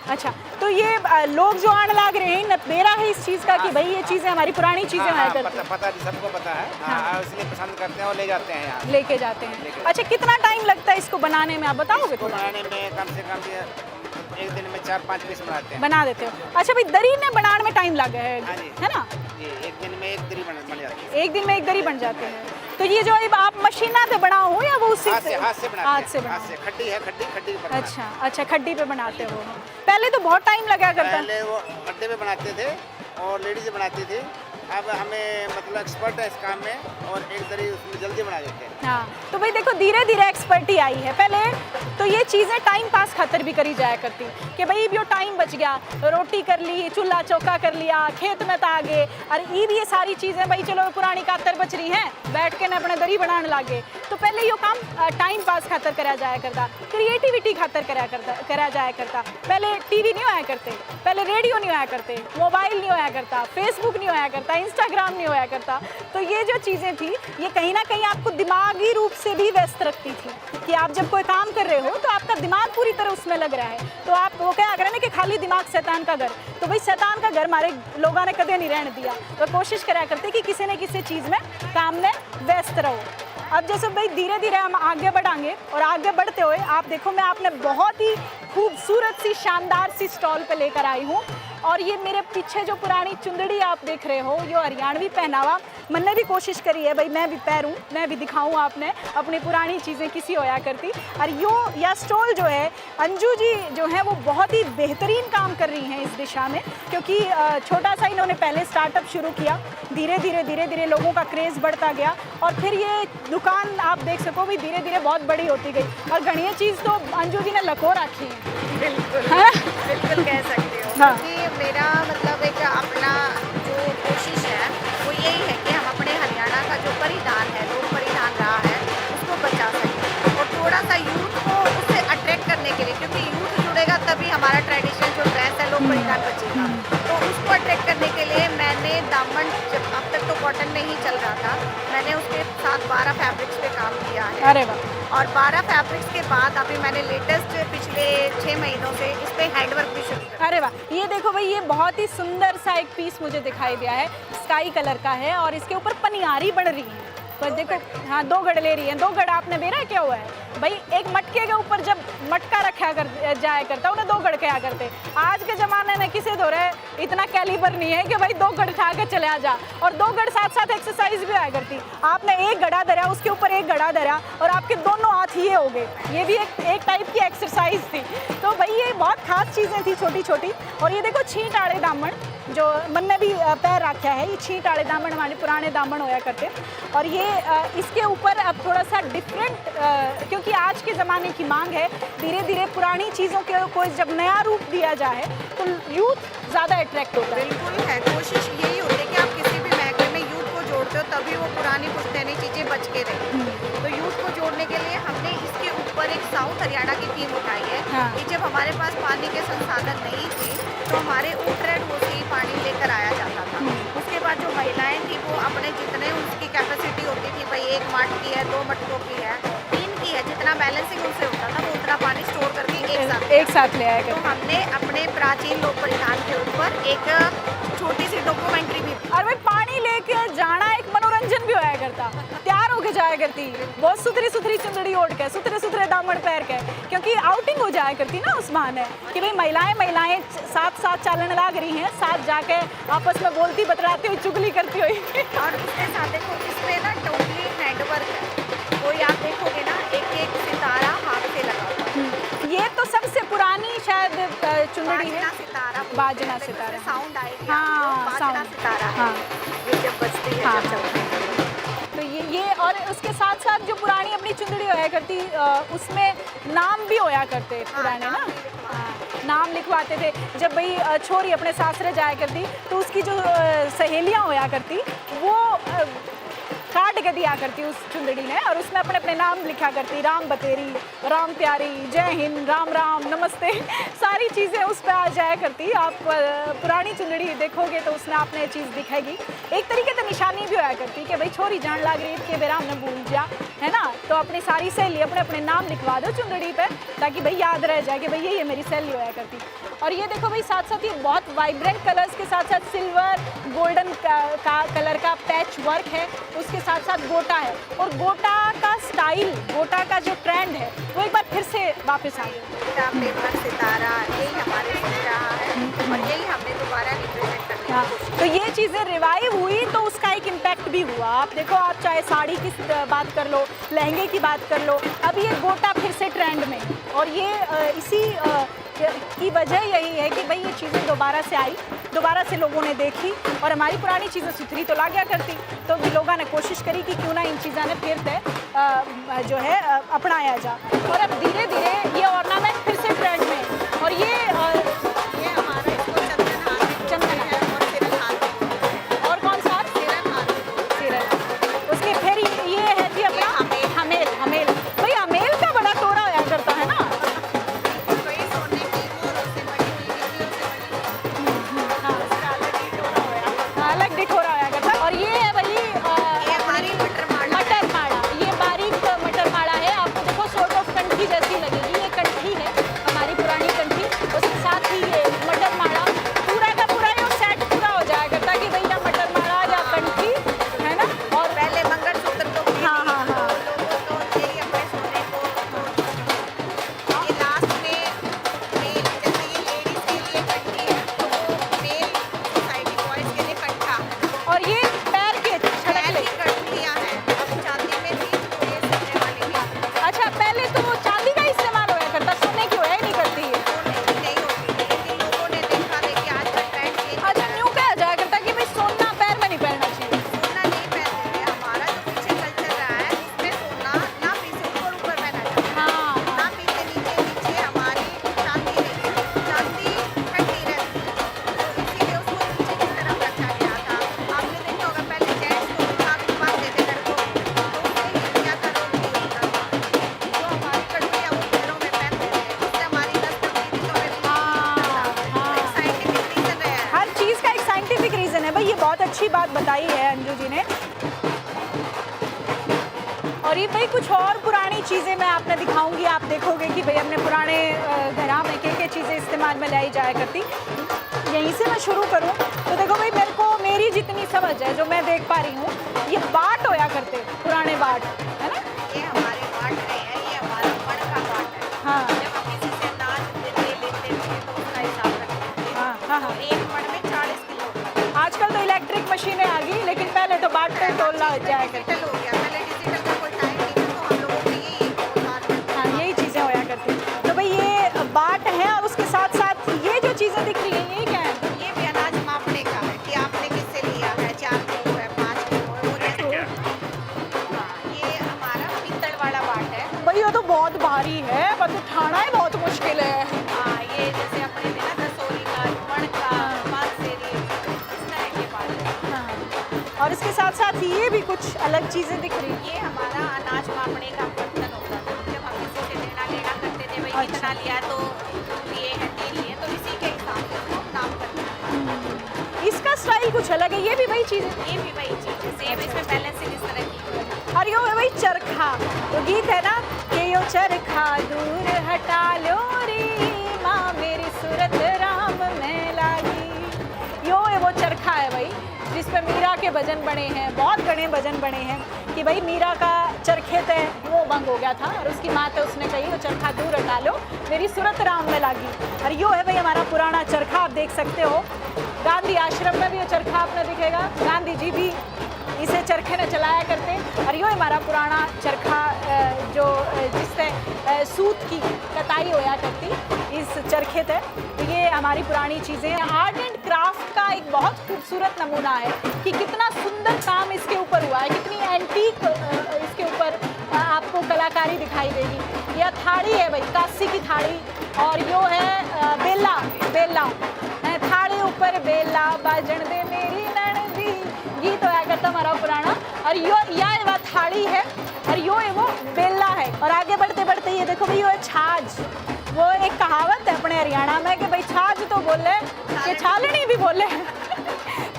अच्छा, तो ये लोग जो आने लग रहे हैं नतबेरा है इस चीज़ का कि भाई ये चीज़ें हमारी पुरानी चीज़ें हुआ करती, पता सबको पता है। हाँ, इसलिए पसंद करते हैं और ले जाते हैं यहाँ, लेके जाते हैं। अच्छा, कितना टाइम लगता है इसको बनाने में, आप बताओगे? इसको बनाने में कम से कम एक दिन में 4-5 पीस बनाते हैं। बना देते हो? अच्छा भाई, दरी ने बनाने में टाइम लगा है ना? एक दिन में एक दरी बन जाती है। एक दिन में एक दरी बन जाते हैं। तो ये जो आप मशीना पे बनाओ हो या वो उसी हाथ से बनाते हैं? हाथ से खड्डी है, खड्डी पे। अच्छा, खड्डी पे बनाते हो। पहले तो बहुत टाइम लगा करता, पहले वो खड्डे पे बनाते थे और लेडीज बनाती थी, अब हमें मतलब एक्सपर्ट है इस काम में और एक दरी उसमें जल्दी बना देते हैं। हाँ, तो भाई देखो धीरे धीरे एक्सपर्टी आई है। पहले तो ये चीज़ें टाइम पास खातर भी करी जाया करती कि भाई जो टाइम बच गया, रोटी कर ली, चूल्हा चौका कर लिया, खेत में आ गए, और ये सारी चीज़ें भाई चलो पुरानी कातर बच रही हैं, बैठ के न अपने दरी बनाने लागे। तो पहले ये काम टाइम पास खातर करा जाया करता, क्रिएटिविटी खातर करा जाया करता। पहले टीवी नहीं होया करते, पहले रेडियो नहीं होया करते, मोबाइल नहीं होया करता, फेसबुक नहीं होया करता, इंस्टाग्राम नहीं होया करता। तो ये जो चीज़ें थी ये कहीं ना कहीं आपको दिमागी रूप से भी व्यस्त रखती थी कि आप जब कोई काम कर रहे हो तो आपका दिमाग पूरी तरह उसमें लग रहा है। तो आप वो क्या करें ना कि खाली दिमाग शैतान का घर, तो भाई शैतान का घर हमारे लोगों ने कभी नहीं रहने दिया, तो कोशिश करा करते कि किसी न किसी चीज़ में काम में व्यस्त रहो। अब जैसे भाई धीरे धीरे हम आगे बढ़ाएंगे, और आगे बढ़ते हुए आप देखो मैं आपने बहुत ही खूबसूरत सी शानदार सी स्टॉल पे लेकर आई हूँ, और ये मेरे पीछे जो पुरानी चुंदड़ी आप देख रहे हो, ये हरियाणवी पहनावा, मैंने भी कोशिश करी है भाई मैं भी पहनूं, मैं भी दिखाऊं आपने अपनी पुरानी चीज़ें किसी होया करती। और यह स्टॉल जो है अंजू जी जो है वो बहुत ही बेहतरीन काम कर रही हैं इस दिशा में, क्योंकि छोटा सा इन्होंने पहले स्टार्टअप शुरू किया, धीरे धीरे लोगों का क्रेज़ बढ़ता गया, और फिर ये दुकान आप देख सको भी धीरे धीरे बहुत बड़ी होती गई, और घड़िया चीज़ तो अंजू जी ने लको रखी है। बिल्कुल कह सकते हो। हाँ। कि मेरा मतलब एक अपना जो कोशिश है वो यही है कि हम अपने हरियाणा का जो परिधान है, लोक परिधान रहा है, उसको बचा सकें, और थोड़ा सा यूथ को उससे अट्रैक्ट करने के लिए, क्योंकि यूथ जुड़ेगा तभी हमारा ट्रेडिशनल जो ड्रेस है लोक परिधान बचेगा। तो उसको अट्रैक्ट करने के लिए मैंने दामन, जब अब तक तो कॉटन में ही चल रहा था, मैंने उसके साथ 12 फैब्रिक्स पे काम किया है। अरे वाह। और 12 फैब्रिक्स के बाद अभी मैंने लेटेस्ट पिछले 6 महीनों से इस पे हैंडवर्क भी शुरू किया। अरे वाह, ये देखो भाई ये बहुत ही सुंदर सा एक पीस मुझे दिखाई दिया है, स्काई कलर का है, और इसके ऊपर पनियारी बन रही है। पर देखो हाँ, 2 गढ़ ले रही हैं, 2 गढ़ आपने बेरा क्या हुआ है भाई, एक मटके के ऊपर जब मटका रखा जाया करता उन्हें 2 गढ़ क्या करते। आज के ज़माने में किसी दो रहे इतना कैलिबर नहीं है कि भाई 2 गढ़ उठा के चले आ जा, और 2 गढ़ साथ साथ एक्सरसाइज भी आया करती। आपने एक गड़ा धरा, उसके ऊपर एक गड़ा धरा, और आपके दोनों हाथ ये हो गए, ये भी एक टाइप की एक्सरसाइज थी। तो भाई ये बहुत खास चीज़ें थी छोटी छोटी। और ये देखो छींट आड़े दामन, जो मन में भी पैर रखा है, ये छींट वाले दामन हमारे पुराने दामन होया करते। और ये इसके ऊपर अब थोड़ा सा डिफरेंट, क्योंकि आज के ज़माने की मांग है, धीरे धीरे पुरानी चीज़ों को जब नया रूप दिया जाए तो यूथ ज़्यादा अट्रैक्ट होता है। बिल्कुल है, कोशिश यही होती है कि आप किसी भी महकमे में यूथ को जोड़ते हो तभी वो पुरानी पुश्तैनी चीज़ें बच के रहें। तो यूथ को जोड़ने के लिए हमने इसके ऊपर एक साउथ हरियाणा की थीम उठाई है कि जब हमारे पास पानी के संसाधन नहीं थे तो हमारे ऊटरेड हो से ही पानी लेकर आया जाता था। उसके बाद जो महिलाएं थी वो अपने जितने उसकी कैपेसिटी होती थी, भाई 1 माट की है, 2 मटकों की है, 3 की है, जितना बैलेंसिंग उनसे होता था वो उतना पानी स्टोर करके एक साथ ले आया तो हमने अपने प्राचीन लोक परिधान के ऊपर एक छोटी सी डॉक्यूमेंट्री भी। और भाई पानी लेके जाना एक मनोरंजन भी होया करता, तैयार होके जाया करती, बहुत सुथरी सुथरी चुंदड़ी ओढ़ के, सुथरे सुथरे दामन पैर के, क्योंकि आउटिंग हो जाया करती ना उस बहाने कि भाई महिलाएं साथ साथ चालन लाग रही हैं, साथ जाके आपस में बोलती बतराती हुई चुगली करती हुई। और उसके साथ देखो इसमें ना टोटली हैंडवर्क है, कोई आप देखोगे ना एक एक सितारा हाथ से लगा हुआ है। ये तो सबसे पुरानी शायद चुंदड़ी है, बाजना बाजना सितारा। साउंड आएगी हाँ, बाजना साउंड। सितारा है, हाँ। ये जब बजती है हाँ, जब चलती है। तो ये और उसके साथ साथ जो पुरानी अपनी चुंदड़ी होया करती, उसमें नाम भी होया करते पुराने ना, नाम लिखवाते थे। जब भाई छोरी अपने सासरे जाया करती तो उसकी जो सहेलियां होया करती वो काट के दिया करती उस चुंदड़ी ने, और उसमें अपने अपने नाम लिखा करती, राम बतेरी, राम प्यारी, जय हिंद, राम राम, नमस्ते, सारी चीज़ें उस पर आ जाया करती। आप पुरानी चुंदड़ी देखोगे तो उसमें आपने चीज़ दिखेगी। एक तरीके से निशानी भी होया करती कि भाई छोरी जान लाग रही के बेराम ने भूल जा, है ना, तो अपनी सारी सहेली अपने अपने नाम लिखवा दो चुंदड़ी पे ताकि भाई याद रह जाए कि भाई ये मेरी सहेली होया करती। और ये देखो भाई साथ साथ ये बहुत वाइब्रेंट कलर्स के साथ साथ सिल्वर गोल्डन का कलर का पैच वर्क है, उसके साथ साथ गोटा है, और गोटा का स्टाइल, गोटा का जो ट्रेंड है वो एक बार फिर से वापस आ गया। पेपर सितारा यही हमारे से रहा है और यही हमने दोबारा रिप्रेजेंट करने की कोशिश की। तो ये चीज़ें रिवाइव हुई तो उसका एक इम्पैक्ट भी हुआ। आप देखो, आप चाहे साड़ी की बात कर लो, लहंगे की बात कर लो, अब ये गोटा फिर से ट्रेंड में, और ये इसी की वजह यही है कि भाई ये चीज़ें दोबारा से आई, दोबारा से लोगों ने देखी, और हमारी पुरानी चीज़ें सुथरी तो लागया करती, तो भी लोगों ने कोशिश करी कि क्यों ना इन चीज़ों ने फिर से जो है अपनाया जा, और अब धीरे धीरे ये ऑर्नामेंट फिर से ट्रेंड में। और ये हमारा इसको चंदन है और सिरल हाथ, और कौन सा सिरल हाथ, सिरल, उसके फिर ये है जी अपना हमेल। हमेल भाई, हमेल का बड़ा तोड़ा होया करता है ना, कोई सोने की मोरों से बनी हुई गिट्टियों से बनी हुई, उसका अलग ही टोरा होया। अलग दिखोरा होया करता। और ये है भाई ये हमारी मटर माला, मटर माड़ा, ये बारीक मटर माड़ा है, आपको देखो सॉर्ट ऑफ कंठी जैसी लगेगी, ये कंठी है हमारी पुरानी कंठी, उसके साथ ही ये मटर माड़ा पूरा का पूरा ये सेट पूरा हो जाएगा ताकि भैया मटर माड़ा या कंठी, है ना। और पहले मंगलसूत्र तो हाँ, हाँ, हाँ। लोगों तो यही अपने सोने को, ये लास्ट में मेल, जैसे ये लेडीज के लिए कंठी है तो वो मेल सोसाइटी बॉयज के लिए कंठा, और ये पैर के पैर छड़क की कंठियाँ हैं, अब चांदी में थी तो ये सोने वाली भी अच्छा, पहले तो वो चांदी का इस्तेमाल होया करता, सोने की होया ही नहीं करती है। नहीं होती थी, लेकिन लोगों ने देखा है कि आज का ट्रेंड चेंज अच्छा, न्यू कहा जाया करता कि भाई सोना पैर में नहीं पहनना चाहिए। सोना नहीं पहनते थे। हमारा जो पीछे कल्चर रहा है उसमें सोना ना पीछे ऊपर ऊपर पहना जाता है, हाँ, ना पीछे नीचे नीचे हमारी चांदी नहीं है, चांदी ठंडी रहती है तो इसीलिए उसको नीचे की तरफ रखा गया था। आपने देखा होगा पहले जेंट्स को उठा के बांधते थे लड़कों को, तो उससे हिंदिया का रोग नहीं होता था। जो हमारी कड़ियाँ वो पैरों में पहनते थे, उससे हमारी नस तब्दीली में भी हाँ, एक साइंटिफिक रीजन है। हर चीज़ का एक साइंटिफिक रीज़न है भाई, ये बहुत अच्छी बात बताई है अंजू जी ने। और ये भाई कुछ और पुरानी चीज़ें मैं आपने दिखाऊंगी, आप देखोगे कि भाई अपने पुराने घरा में क्या क्या चीज़ें इस्तेमाल में लाई जाया करती। यहीं से मैं शुरू करूं तो देखो भाई, मेरे को मेरी जितनी समझ है जो मैं देख पा रही हूँ, ये बाट होया करते, पुराने बाट, है ना। ये हमारे बाट नहीं है, ये हमारा मण का बाट है। हाँ, जब हम किसी से अनाज लेते थे तो उसका हिसाब रखते थे। हाँ, हाँ, हाँ। और एक मण में 40 किलो होता था। आजकल तो इलेक्ट्रिक मशीनें आ गई, लेकिन पहले तो बाट पे तोला जाया करता। डिजिटल हो गया, पहले डिजिटल का कोई टाइम नहीं था तो हम लोगों के यही औजार थे। हाँ, यही चीज़ें होया करती। तो भाई ये बाट है, और उसके साथ साथ ये जो चीज़ें दिख रही हैं ये क्या है? ये भी अनाज मापने भारी है, बस उठाना ही बहुत मुश्किल है। हाँ, ये जैसे अपने में ना दसोरी का, मणका, पानसेरी, इस तरह के पार्ट है। हाँ। और इसके साथ साथ ये भी कुछ अलग चीज़ें दिख रही हैं। ये हमारा अनाज मापने का बर्तन होता था। जब हम किसी से लेना लेना करते थे, भाई कितना लिया तो लिए हैं 3 लिए, तो इसी के हिसाब से उसको नाम करते हैं। इसका स्टाइल कुछ अलग है, ये भी वही चीज़ है। ये भी वही चीज़ है, सेम इसमें बैलेंसिंग इस तरह की है। और यो है भाई चरखा, तो गीत है ना कि यो चरखा दूर हटा लो रे माँ मेरी सूरत राम में लागी। यो है वो चरखा है भाई जिस पे मीरा के भजन बने हैं, बहुत घने भजन बने हैं कि भाई मीरा का चरखे तय वो भंग हो गया था और उसकी माँ तो उसने कही वो चरखा दूर हटा लो मेरी सूरत राम में लागी। और यो है भाई हमारा पुराना चरखा, आप देख सकते हो गांधी आश्रम में भी ये चरखा आपने दिखेगा, गांधी जी भी इसे चरखे में चलाया करते। और यो हमारा पुराना चरखा जो जिससे सूत की कताई होया करती इस चरखे थे। तो ये हमारी पुरानी चीज़ें। आर्ट एंड क्राफ्ट का एक बहुत खूबसूरत नमूना है कि कितना सुंदर काम इसके ऊपर हुआ है, कितनी एंटीक इसके ऊपर आपको कलाकारी दिखाई देगी। यह थाड़ी है भाई, काशी की थाड़ी, और यो है बेला, बेला थाड़ी ऊपर बेला बाजन दे मेरी ननदी, गीत होया करता हमारा पुराना। और यो यह वह थाड़ी है और यो है वो बेला है। और आगे बढ़ते बढ़ते ये देखो भाई, वो है छाछ। वो एक कहावत है अपने हरियाणा में कि भाई छाछ तो बोले कि छालनी भी बोले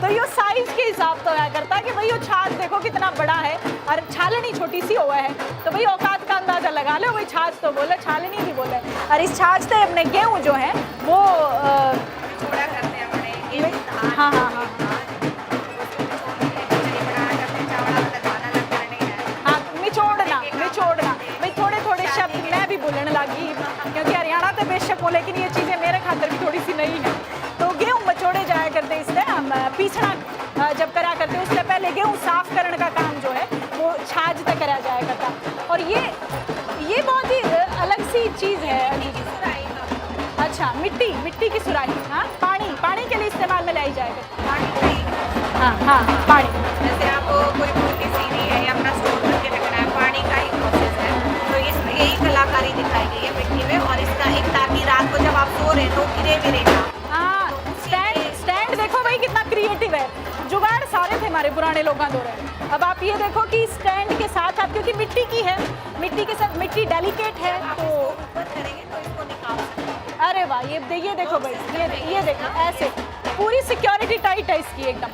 तो यो साइज के हिसाब से होया करता है कि भाई वो छाछ देखो कितना बड़ा है और छालनी छोटी सी हुआ है, तो भाई औकात का अंदाजा लगा लो, भाई छाछ तो बोले छालनी भी बोले। और इस छाछ से अपने गेहूँ जो है वो छोड़ा करते हैं अपने ये धान। हाँ हाँ हाँ हाँ, निचोड़ना निचोड़ना भाई, थोड़े थोड़े शब्द मैं भी बोलने लगी क्योंकि हरियाणा तो बेशक हो, लेकिन ये चीज़ें मेरे खातर भी थोड़ी सी नई है। तो गेहूँ मचोड़े जाया करते, इसलिए हम पीछना जब करा करते उससे पहले गेहूँ साफ करने का काम जो है वो छाछ तक करा जाया करता। और ये बहुत ही अलग सी चीज़ है। अच्छा, मिट्टी, मिट्टी की सुराही, हाँ पानी, पानी के लिए इस्तेमाल में लाई जाएगा। हाँ हाँ पानी, जैसे आपको कोई मूर्ति सीनी है या अपना स्टोर करके रखना है, पानी का ही प्रोसेस है। तो इसमें यही कलाकारी दिखाई गई है मिट्टी में, और इसका एक ताकि रात को जब आप सो रहे तो गिरे गिरे ना। हाँ, स्टैंड देखो भाई कितना क्रिएटिव है, जुगाड़ सारे थे हमारे पुराने लोग दो रहे। अब आप ये देखो कि स्टैंड के साथ आप, क्योंकि मिट्टी की है, मिट्टी के साथ मिट्टी डेलिकेट है तो ऊपर करेंगे तो इसको निकाल सकते हैं। अरे वाह, ये देखो भाई, ये देखो ऐसे पूरी सिक्योरिटी टाइट है इसकी एकदम,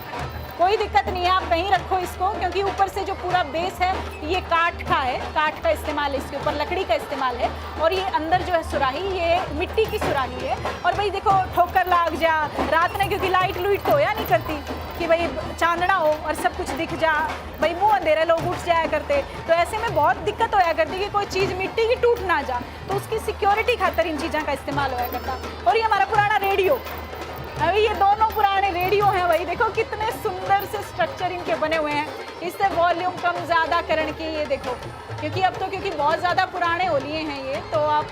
कोई दिक्कत नहीं है, आप कहीं रखो इसको, क्योंकि ऊपर से जो पूरा बेस है ये काठ का है, काठ का इस्तेमाल है इसके ऊपर, लकड़ी का इस्तेमाल है। और ये अंदर जो है सुराही ये मिट्टी की सुराही है। और भाई देखो ठोकर लाग जा रात में, क्योंकि लाइट लुइट तो होया नहीं करती कि भाई चांदना हो और सब कुछ दिख जा, भाई मुँह अंधेरे लोग उठ जाया करते, तो ऐसे में बहुत दिक्कत होया करती कि कोई चीज़ मिट्टी की टूट ना जा, तो उसकी सिक्योरिटी खातर इन चीज़ों का इस्तेमाल होया करता। और ये हमारा पुराना रेडियो, अभी ये दोनों पुराने रेडियो हैं भाई, देखो कितने सुंदर से स्ट्रक्चर इनके बने हुए हैं, इससे वॉल्यूम कम ज़्यादा करने की, ये देखो क्योंकि अब तो क्योंकि बहुत ज़्यादा पुराने हो लिए हैं ये, तो आप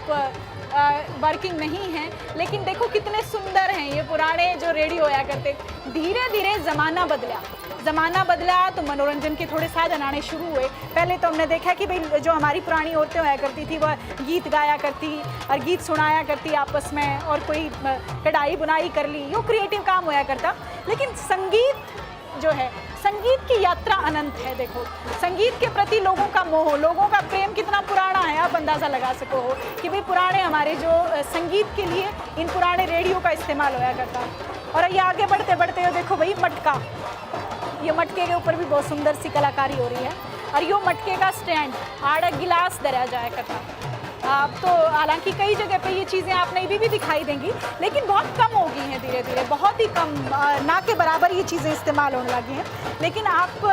वर्किंग नहीं हैं, लेकिन देखो कितने सुंदर हैं ये पुराने जो रेडियो होया करते। धीरे धीरे ज़माना बदला तो मनोरंजन के थोड़े साधन आने शुरू हुए। पहले तो हमने देखा कि भाई जो हमारी पुरानी औरतें होया करती थी वह गीत गाया करती और गीत सुनाया करती आपस में, और कोई कढ़ाई बुनाई कर ली, यो क्रिएटिव काम होया करता। लेकिन संगीत जो है, संगीत की यात्रा अनंत है। देखो संगीत के प्रति लोगों का मोह, लोगों का प्रेम कितना पुराना है, आप अंदाज़ा लगा सको हो कि भाई पुराने हमारे जो संगीत के लिए इन पुराने रेडियो का इस्तेमाल होया करता। और ये आगे बढ़ते बढ़ते देखो भाई मटका, ये मटके के ऊपर भी बहुत सुंदर सी कलाकारी हो रही है। और यो मटके का स्टैंड, आड़ा गिलास दरा जाया करता। आप तो हालांकि कई जगह पे ये चीज़ें आप नहीं भी दिखाई देंगी, लेकिन बहुत कम हो गई हैं धीरे धीरे, बहुत ही कम, ना के बराबर ये चीज़ें इस्तेमाल होने लगी हैं। लेकिन आप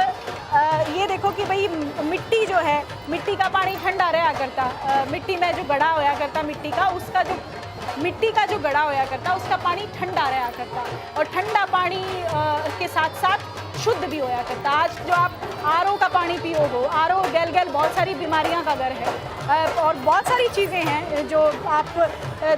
ये देखो कि भाई मिट्टी जो है, मिट्टी का पानी ठंडा रहा करता, मिट्टी में जो गड़ा होया करता मिट्टी का, उसका जो मिट्टी का जो गड़ा होया करता उसका पानी ठंडा रहा करता, और ठंडा पानी के साथ साथ शुद्ध भी होया करता। आज जो आप आरओ का पानी पानी पियो हो, आर ओ गैल गैल बहुत सारी बीमारियां का घर है। और बहुत सारी चीज़ें हैं जो आप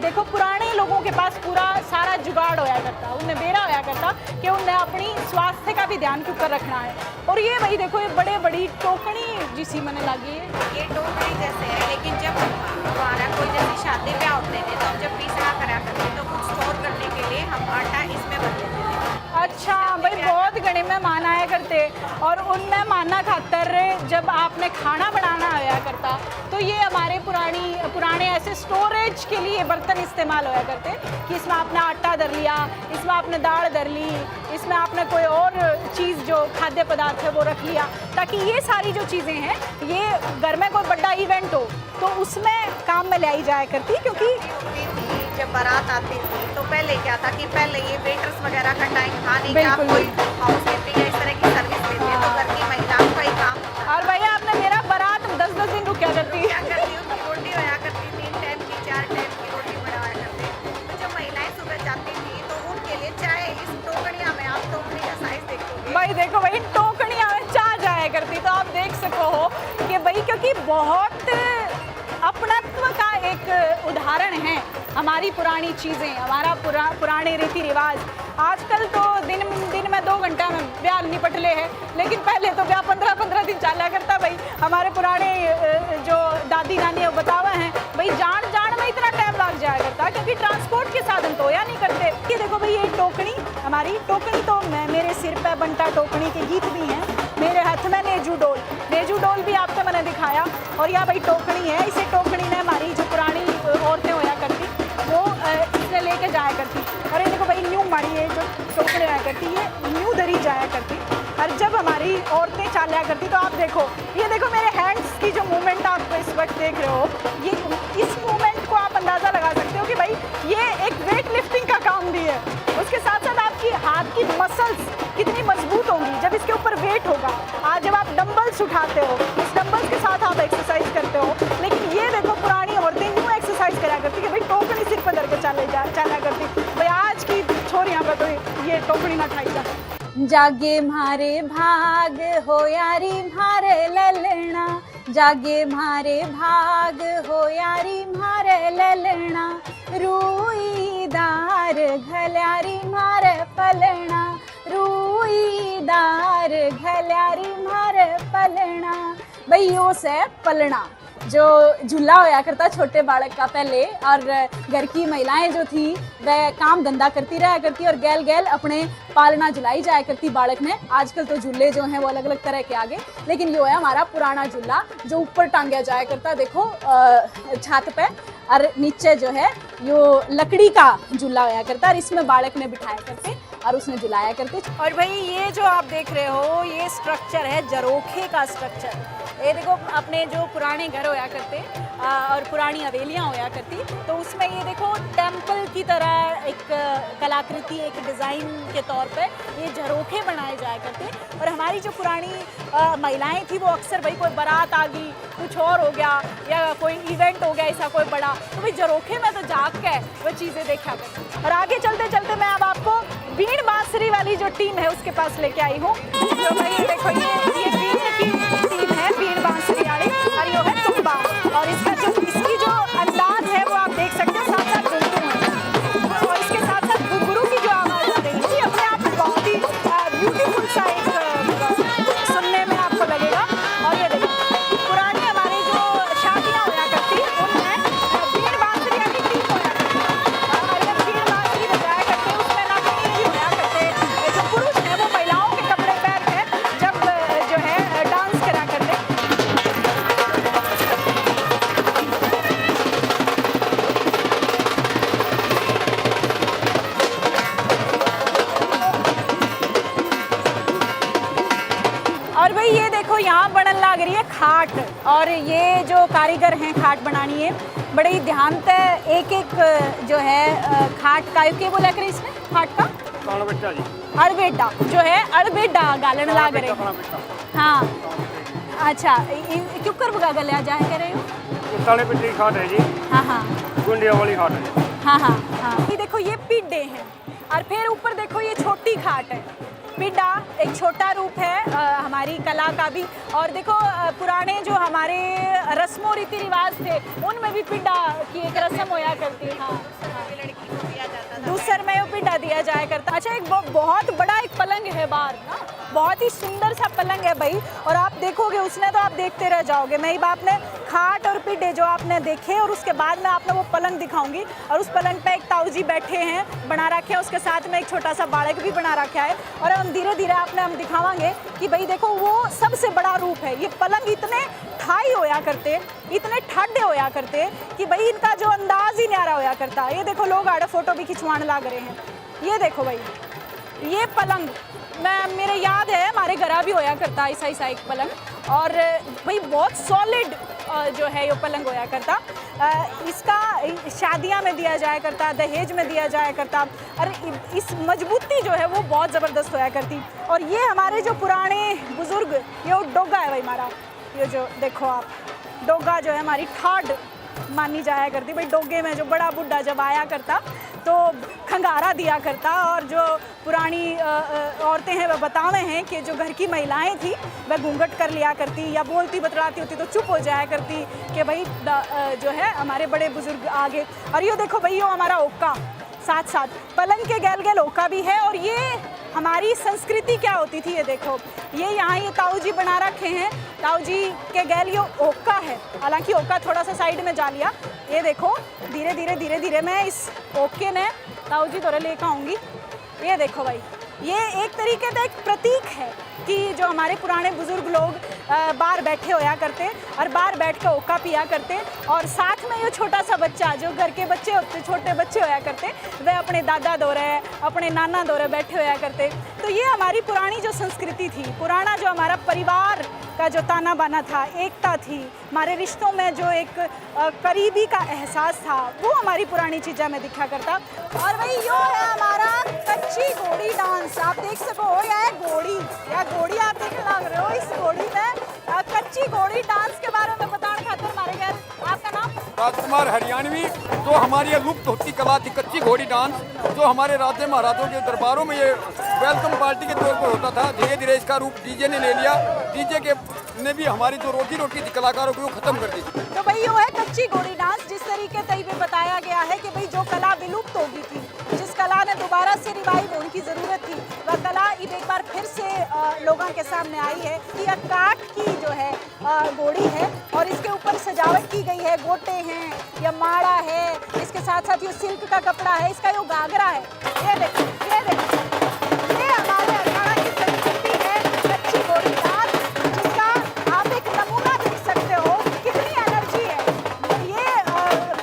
देखो पुराने लोगों के पास पूरा सारा जुगाड़ होया करता, उन्हें बेरा होया करता कि उन्हें अपनी स्वास्थ्य का भी ध्यान के ऊपर रखना है। और ये भाई देखो ये बड़े बड़ी टोकनी जिसी मैंने लगी है, ये टोकरी जैसे है, लेकिन जब हमारा कोई जैसे शादी ब्याह होते थे तो हम जब पीसना करा करते तो कुछ स्टोर करने के लिए हम आटा इसमें भर देते थे। अच्छा भाई बहुत घने मेहमान आया करते और उन मेहमाना खातर जब आपने खाना बनाना आया करता तो ये हमारे पुराने ऐसे स्टोरेज के लिए बर्तन इस्तेमाल होया करते कि इसमें आपने आटा धर लिया, इसमें आपने दाल धर ली, इसमें आपने कोई और चीज़ जो खाद्य पदार्थ है वो रख लिया, ताकि ये सारी जो चीज़ें हैं ये घर में कोई बड़ा इवेंट हो तो उसमें काम में लाई जाया करती। क्योंकि जब बारात आती थी तो पहले क्या था कि पहले ये वेटर्स वगैरह का टाइम था नहीं कि आप बिल्कुल। कोई हाउस कीपिंग या इस तरह की सर्विस लेते तो घर की महिलाओं का ही काम था। और भैया आपने मेरा बारात 10-10 दिन रुक क्या करती क्या करती हूँ, रोटी होया करती, 3 टाइम की 4 टाइम की रोटी बनाया करते। तो जब महिलाएं सुबह जाती थी तो उनके लिए चाय इस टोकरिया में, आप टोकरी का साइज देखोगे भाई देखो भाई टोकनिया में चाह जाया करती, तो आप देख सको हो कि भाई क्योंकि बहुत अपनत्व का एक उदाहरण है हमारी पुरानी चीज़ें, हमारा पुराने रीति रिवाज। आजकल तो दिन में 2 घंटा में ब्याह निपट ले है, लेकिन पहले तो ब्याह 15-15 दिन चला करता। भाई हमारे पुराने जो दादी नानी बतावा हैं भाई जान में इतना टाइम लग जाया करता क्योंकि ट्रांसपोर्ट के साधन तो या नहीं करते। ये देखो भाई ये टोकनी, हमारी टोकनी तो मेरे सिर पे बनता टोकनी के गीत भी हैं, मेरे हाथ में नेजू डोल भी आपको मैंने दिखाया। और यह भाई टोकनी है, इसे टोकनी ने हमारी जो पुरानी औरतें होया करती वो इसने लेके जाया करती। और ये देखो भाई न्यू मारी है जो टोकनी होया करती ये न्यू धरी जाया करती। और जब हमारी औरतें चाला करती तो आप देखो ये देखो मेरे हैंड्स की जो मूवमेंट आप इस वक्त देख रहे हो, ये इस मूवमेंट को आप अंदाज़ा लगा सकते हो कि भाई ये एक वेट लिफ्टिंग का काम भी है। उसके साथ साथ आपकी हाथ की मसल्स कितनी मजबूत होंगी जब इसके ऊपर वेट होगा। आज जब आप डंबल्स उठाते हो उस डंबल्स के साथ आप एक्सरसाइज करते हो, लेकिन ये देखो पुरानी औरतें यूँ एक्सरसाइज करा करती कि भाई टोकनी सिर पर धर के चला करती। भाई आज की छोरियाँ पर तो ये टोकनी ना खाई जा। जागे मारे भाग हो यारी मारे ललना, जागे मारे भाग हो यारी मारे ललना, रूईदार घल्यारी मारे पलना, रूईदार घल्यारी मारे पलना। भाई यो से पलना जो झूला होया करता छोटे बालक का पहले, और घर की महिलाएं जो थी वह काम धंधा करती रहा करती और गैल गैल अपने पालना झुलाई जाया करती बालक में। आजकल तो झूले जो हैं वो अलग अलग तरह के आगे, लेकिन यो है हमारा पुराना झूला जो ऊपर टांगा जाया करता, देखो छत पे, और नीचे जो है यो लकड़ी का झूला होया करता और इसमें बालक ने बिठाया करते और उसने झुलाया करते। और भाई ये जो आप देख रहे हो ये स्ट्रक्चर है जरोखे का स्ट्रक्चर। ये देखो अपने जो पुराने घर होया करते और पुरानी हवेलियाँ होया करती तो उसमें ये देखो टेम्पल की तरह एक कलाकृति, एक डिज़ाइन के तौर पे ये झरोखे बनाए जाया करते। और हमारी जो पुरानी महिलाएं थी वो अक्सर भाई कोई बारात आ गई, कुछ और हो गया या कोई इवेंट हो गया ऐसा कोई बड़ा, तो भाई झरोखे में तो जाग के वो चीज़ें देखा करती। और आगे चलते चलते मैं अब आपको बीण बांसुरी वाली जो टीम है उसके पास लेके आई हूँ। तो भाई देखो ये बीण की टीम है, बीण बांसुरी वाली, और ये है तुम्बा, और इसकी जो अंदाज है वो आप देख सकते हो, साथ साथ घुंघरू है और इसके साथ साथ घुंघरू की जो आवाज़ आ रही है अपने आप में बहुत ही ब्यूटीफुल सा एक सुनने में आपको लगेगा। और ये देखो पुरानी हमारी जो शादियाँ होया करती उनमें बीण बांसुरी की टीम होया करती और ये बीण बांसुरी बजाया करते उसमें ना कहीं भी होया करते जो पुरुष हैं वो महिलाओं के कपड़े पहन के जब जो है डांस करा करते। और भाई ये देखो यहाँ बनन लग रही है खाट, और ये जो कारीगर हैं खाट बनानी है बड़े ही ध्यान से एक एक जो है खाट का के बोला करे इसमें खाट का अड़बेडा जो है अड़बेडा गालन लाग रहे। हाँ अच्छा क्यों कर बगा गलिया जाए कह रहे हो? ताले पिंडी की खाट है जी। हाँ हाँ गुंडिया वाली खाट है। हाँ हाँ हाँ ये देखो ये पिड्डे हैं और फिर ऊपर देखो ये छोटी खाट है। पिड्डा एक छोटा रूप है हमारी कला का भी। और देखो पुराने जो हमारे रस्मों रीति रिवाज थे उनमें भी पिड्डा की एक रस्म होया करती है। हाँ, लड़की को दिया जाता था। दूसर में वो पिड्डा दिया जाया करता। अच्छा, एक बहुत बड़ा एक पलंग है बाहर ना, बहुत ही सुंदर सा पलंग है भाई। और आप देखोगे उसने तो आप देखते रह जाओगे। मैं आपने खाट और पिड्डे जो आपने देखे और उसके बाद में आपने वो पलंग दिखाऊंगी। और उस पलंग पे एक ताऊजी बैठे हैं, बना रखे हैं, उसके साथ में एक छोटा सा बालक भी बना रखा है। और हम धीरे धीरे आपने हम दिखावांगे कि भाई देखो वो सबसे बड़ा रूप है। ये पलंग इतने ठाई होया करते, इतने ठाडे होया करते कि भाई इनका जो अंदाज ही न्यारा होया करता। ये देखो लोग आड़े फोटो भी खिंचवाने लग रहे हैं। ये देखो भाई, ये पलंग मेरे याद है हमारे घर भी होया करता ऐसा एक पलंग। और भाई बहुत सॉलिड जो है ये पलंग होया करता। इसका शादियां में दिया जाया करता, दहेज में दिया जाया करता। और इस मजबूती जो है वो बहुत ज़बरदस्त होया करती। और ये हमारे जो पुराने बुज़ुर्ग, ये डोगा है भाई हमारा, ये जो देखो आप, डोगा जो है हमारी ठाड मानी जाया करती। भाई डोगे में जो बड़ा बुढ़ा जब आया करता तो खंगारा दिया करता। और जो पुरानी औरतें हैं वह बतावे हैं कि जो घर की महिलाएं थी वह घूंघट कर लिया करती या बोलती बतलाती होती तो चुप हो जाया करती कि भाई जो है हमारे बड़े बुजुर्ग आगे। और ये देखो भाई, ये हमारा ओक्का, साथ साथ पलंग के गैल गैल ओक्का भी है। और ये हमारी संस्कृति क्या होती थी, ये देखो, ये यहाँ ये ताऊ जी बना रखे हैं। ताऊ जी के गैल ये ओक्का है, हालांकि ओक्का थोड़ा सा साइड में जा लिया। ये देखो धीरे धीरे मैं इस ओक्के ने ताऊ जी थोड़ा लेकर आऊँगी। ये देखो भाई, ये एक तरीके का एक प्रतीक है कि जो हमारे पुराने बुजुर्ग लोग बाहर बैठे होया करते और बाहर बैठ के ओक्का पिया करते। और साथ में ये छोटा सा बच्चा, जो घर के बच्चे होते, छोटे बच्चे होया करते, वे अपने दादा दौरे, अपने नाना दौरे बैठे होया करते। तो ये हमारी पुरानी जो संस्कृति थी, पुराना जो हमारा परिवार का जो ताना बाना था, एकता थी, हमारे रिश्तों में जो एक करीबी का एहसास था, वो हमारी पुरानी चीज़ों में दिखा करता। और भाई यो है हमारा कच्ची घोड़ी डांस। आप देख सको या घोड़ी आप देखने लग रहे हो। इस घोड़ी में कच्ची घोड़ी डांस के बारे में बताने खातिर हमारे घर, आपका नाम? राजकुमार हरियाणवी। जो हमारी ये लुप्त होती कला थी कच्ची घोड़ी डांस, जो हमारे राजे महाराजों के दरबारों में ये वेलकम पार्टी के तौर पर होता था। धीरे धीरे इसका रूप डीजे ने ले लिया। डीजे के ने भी हमारी जो रोजी रोटी थी कलाकारों की वो खत्म कर दी। तो भाई ये है कच्ची घोड़ी डांस। जिस तरीके से ये बताया गया है कि भाई जो कला विलुप्त हो गई थी, जिस कला ने दोबारा से रिवाइव होने की ज़रूरत थी, वह कला एक बार फिर से लोगों के सामने आई है। कि यह काठ की जो है घोड़ी है और इसके ऊपर सजावट की गई है, गोटे हैं या माड़ा है, इसके साथ साथ ये सिल्क का कपड़ा है, इसका ये घाघरा है। ये देखो, ये हमारे हरियाणा की संस्कृति है कच्ची घोड़ी डांस, जिसका आप एक नमूना देख सकते हो कितनी एनर्जी है। ये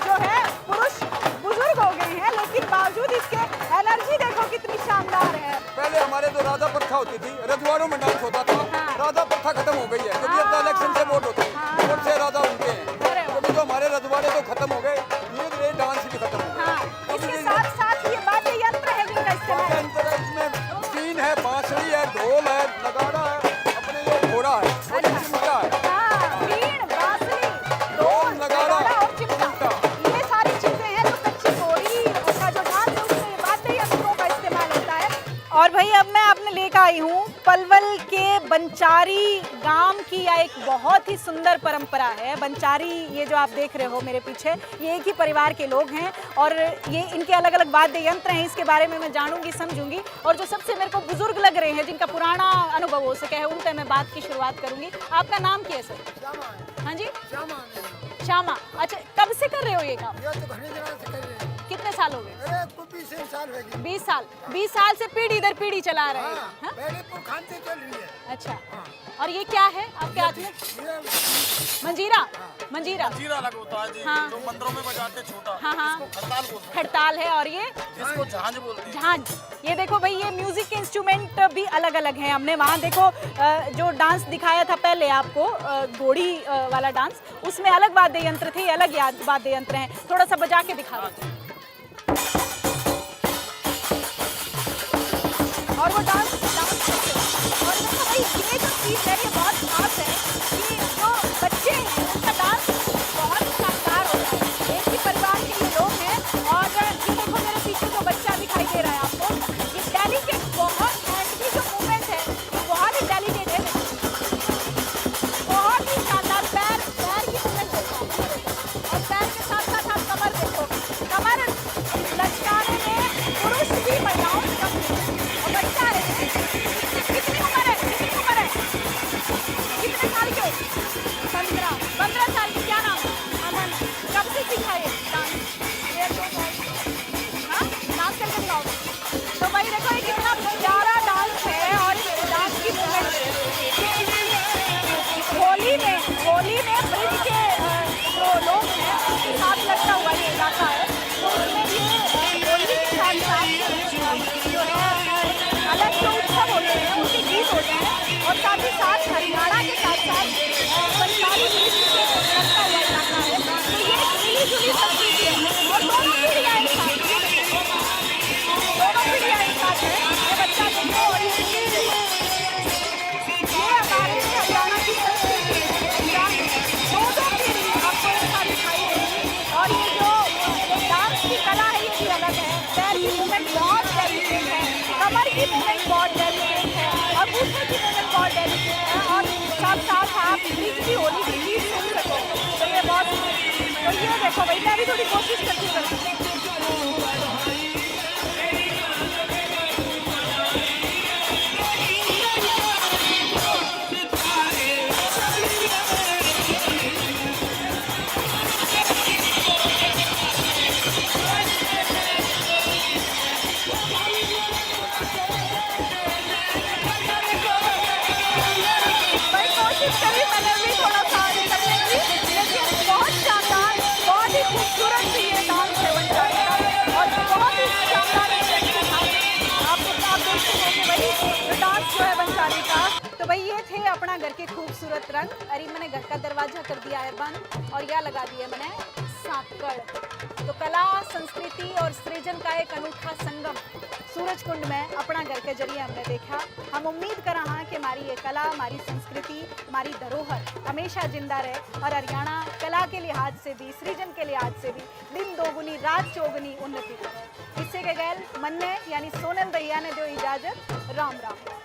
जो है पुरुष बुजुर्ग हो गए हैं, लेकिन बावजूद इसके एनर्जी देखो कितनी शानदार है। पहले हमारे जो राधा प्रथा होती थी, रजवाड़ों में डांस होता था। राधा प्रथा खत्म हो गई है क्योंकि अब तो इलेक्शन से वोट होते हैं, वोट से राधा उनके हैं। क्योंकि जो हमारे रजवाड़े तो खत्म हो गए, धीरे डांस भी खत्म हो गए। इसके साथ साथ ये वाद्य यंत्र है जिनका इस्तेमाल, इसमें बीन है, बांसुरी है, ढोल है, नगाड़ा है, अपने ये घोड़ा है, चिमटा है। बीन, बांसुरी, ढोल, नगाड़ा और चिमटा, ये सारी चीजें हैं जो कच्ची घोड़ी का जो डांस है उसमें वाद्य यंत्रों का इस्तेमाल होता है। और भाई अब मैं आपने लेकर आई हूँ पलवल के बंचारी गांव की यह एक बहुत ही सुंदर परंपरा है। बंचारी, ये जो आप देख रहे हो मेरे पीछे, ये एक ही परिवार के लोग हैं और ये इनके अलग अलग वाद्य यंत्र हैं। इसके बारे में मैं जानूंगी, समझूंगी। और जो सबसे मेरे को बुजुर्ग लग रहे हैं, जिनका पुराना अनुभव हो सके है, उनसे मैं बात की शुरुआत करूंगी। आपका नाम क्या है सर? हाँ जी, श्यामा। अच्छा, कब से कर रहे हो ये काम? कितने साल हो गए? 20 साल। 20 साल से पीढ़ी दर पीढ़ी चला रहे हैं। अच्छा, और ये क्या है आपके हाथ में? मंजीरा। मंजीरा अलग होता है जी, हाँ। जो मंदिरों में बजाते छोटा, हाँ। इसको खड़ताल बोलते हैं। खड़ताल है। और ये जिसको झांझ बोलते हैं। झांझ। ये देखो भाई, ये म्यूजिक के इंस्ट्रूमेंट भी अलग अलग हैं। हमने वहाँ देखो जो डांस दिखाया था पहले आपको, घोड़ी वाला डांस, उसमें अलग वाद्य यंत्र थे, अलग वाद्य यंत्र हैं। थोड़ा सा बजा के दिखा दो। और वो डांस और देखो भाई, ये जो चीज़ है ये बहुत खास है कि जो बच्चे हैं उनका डांस बहुत शानदार होता है। एक ही परिवार के ये लोग हैं। और ये देखो मेरे पीछे जो बच्चा दिखाई दे रहा है आपको, ये डेलिकेट बहुत हैंड की जो ब्रिज की होली की गीत सुन सको तो ये बहुत, तो ये देखो भाई मैं भी थोड़ी कोशिश करती हूँ। भाई कोशिश करी मैंने भी थोड़ा सा आगे करने की, लेकिन बहुत शानदार, बहुत ही खूबसूरत भी ये डांस है वंचाली का, और बहुत ही शानदार ये आप देख सकते हो भाई ये डांस जो है वंचाली का। तो भाई ये थे अपना घर के खूबसूरत रंग। अरे मैंने घर का दरवाजा कर दिया है बंद और यह लगा दिया मैंने साकड़। तो कला, संस्कृति और सृजन का एक अनूठा संगम सूरज कुंड में अपना घर के जरिए हमने देखा। हम उम्मीद कर रहा हैं कि हमारी ये कला, हमारी संस्कृति, हमारी धरोहर हमेशा जिंदा रहे और हरियाणा कला के लिहाज से भी, सृजन के लिहाज से भी दिन दोगुनी रात चौगुनी उन्नति करे। इससे के गैल मन ने यानी सोनल दहिया ने दो इजाजत। राम राम।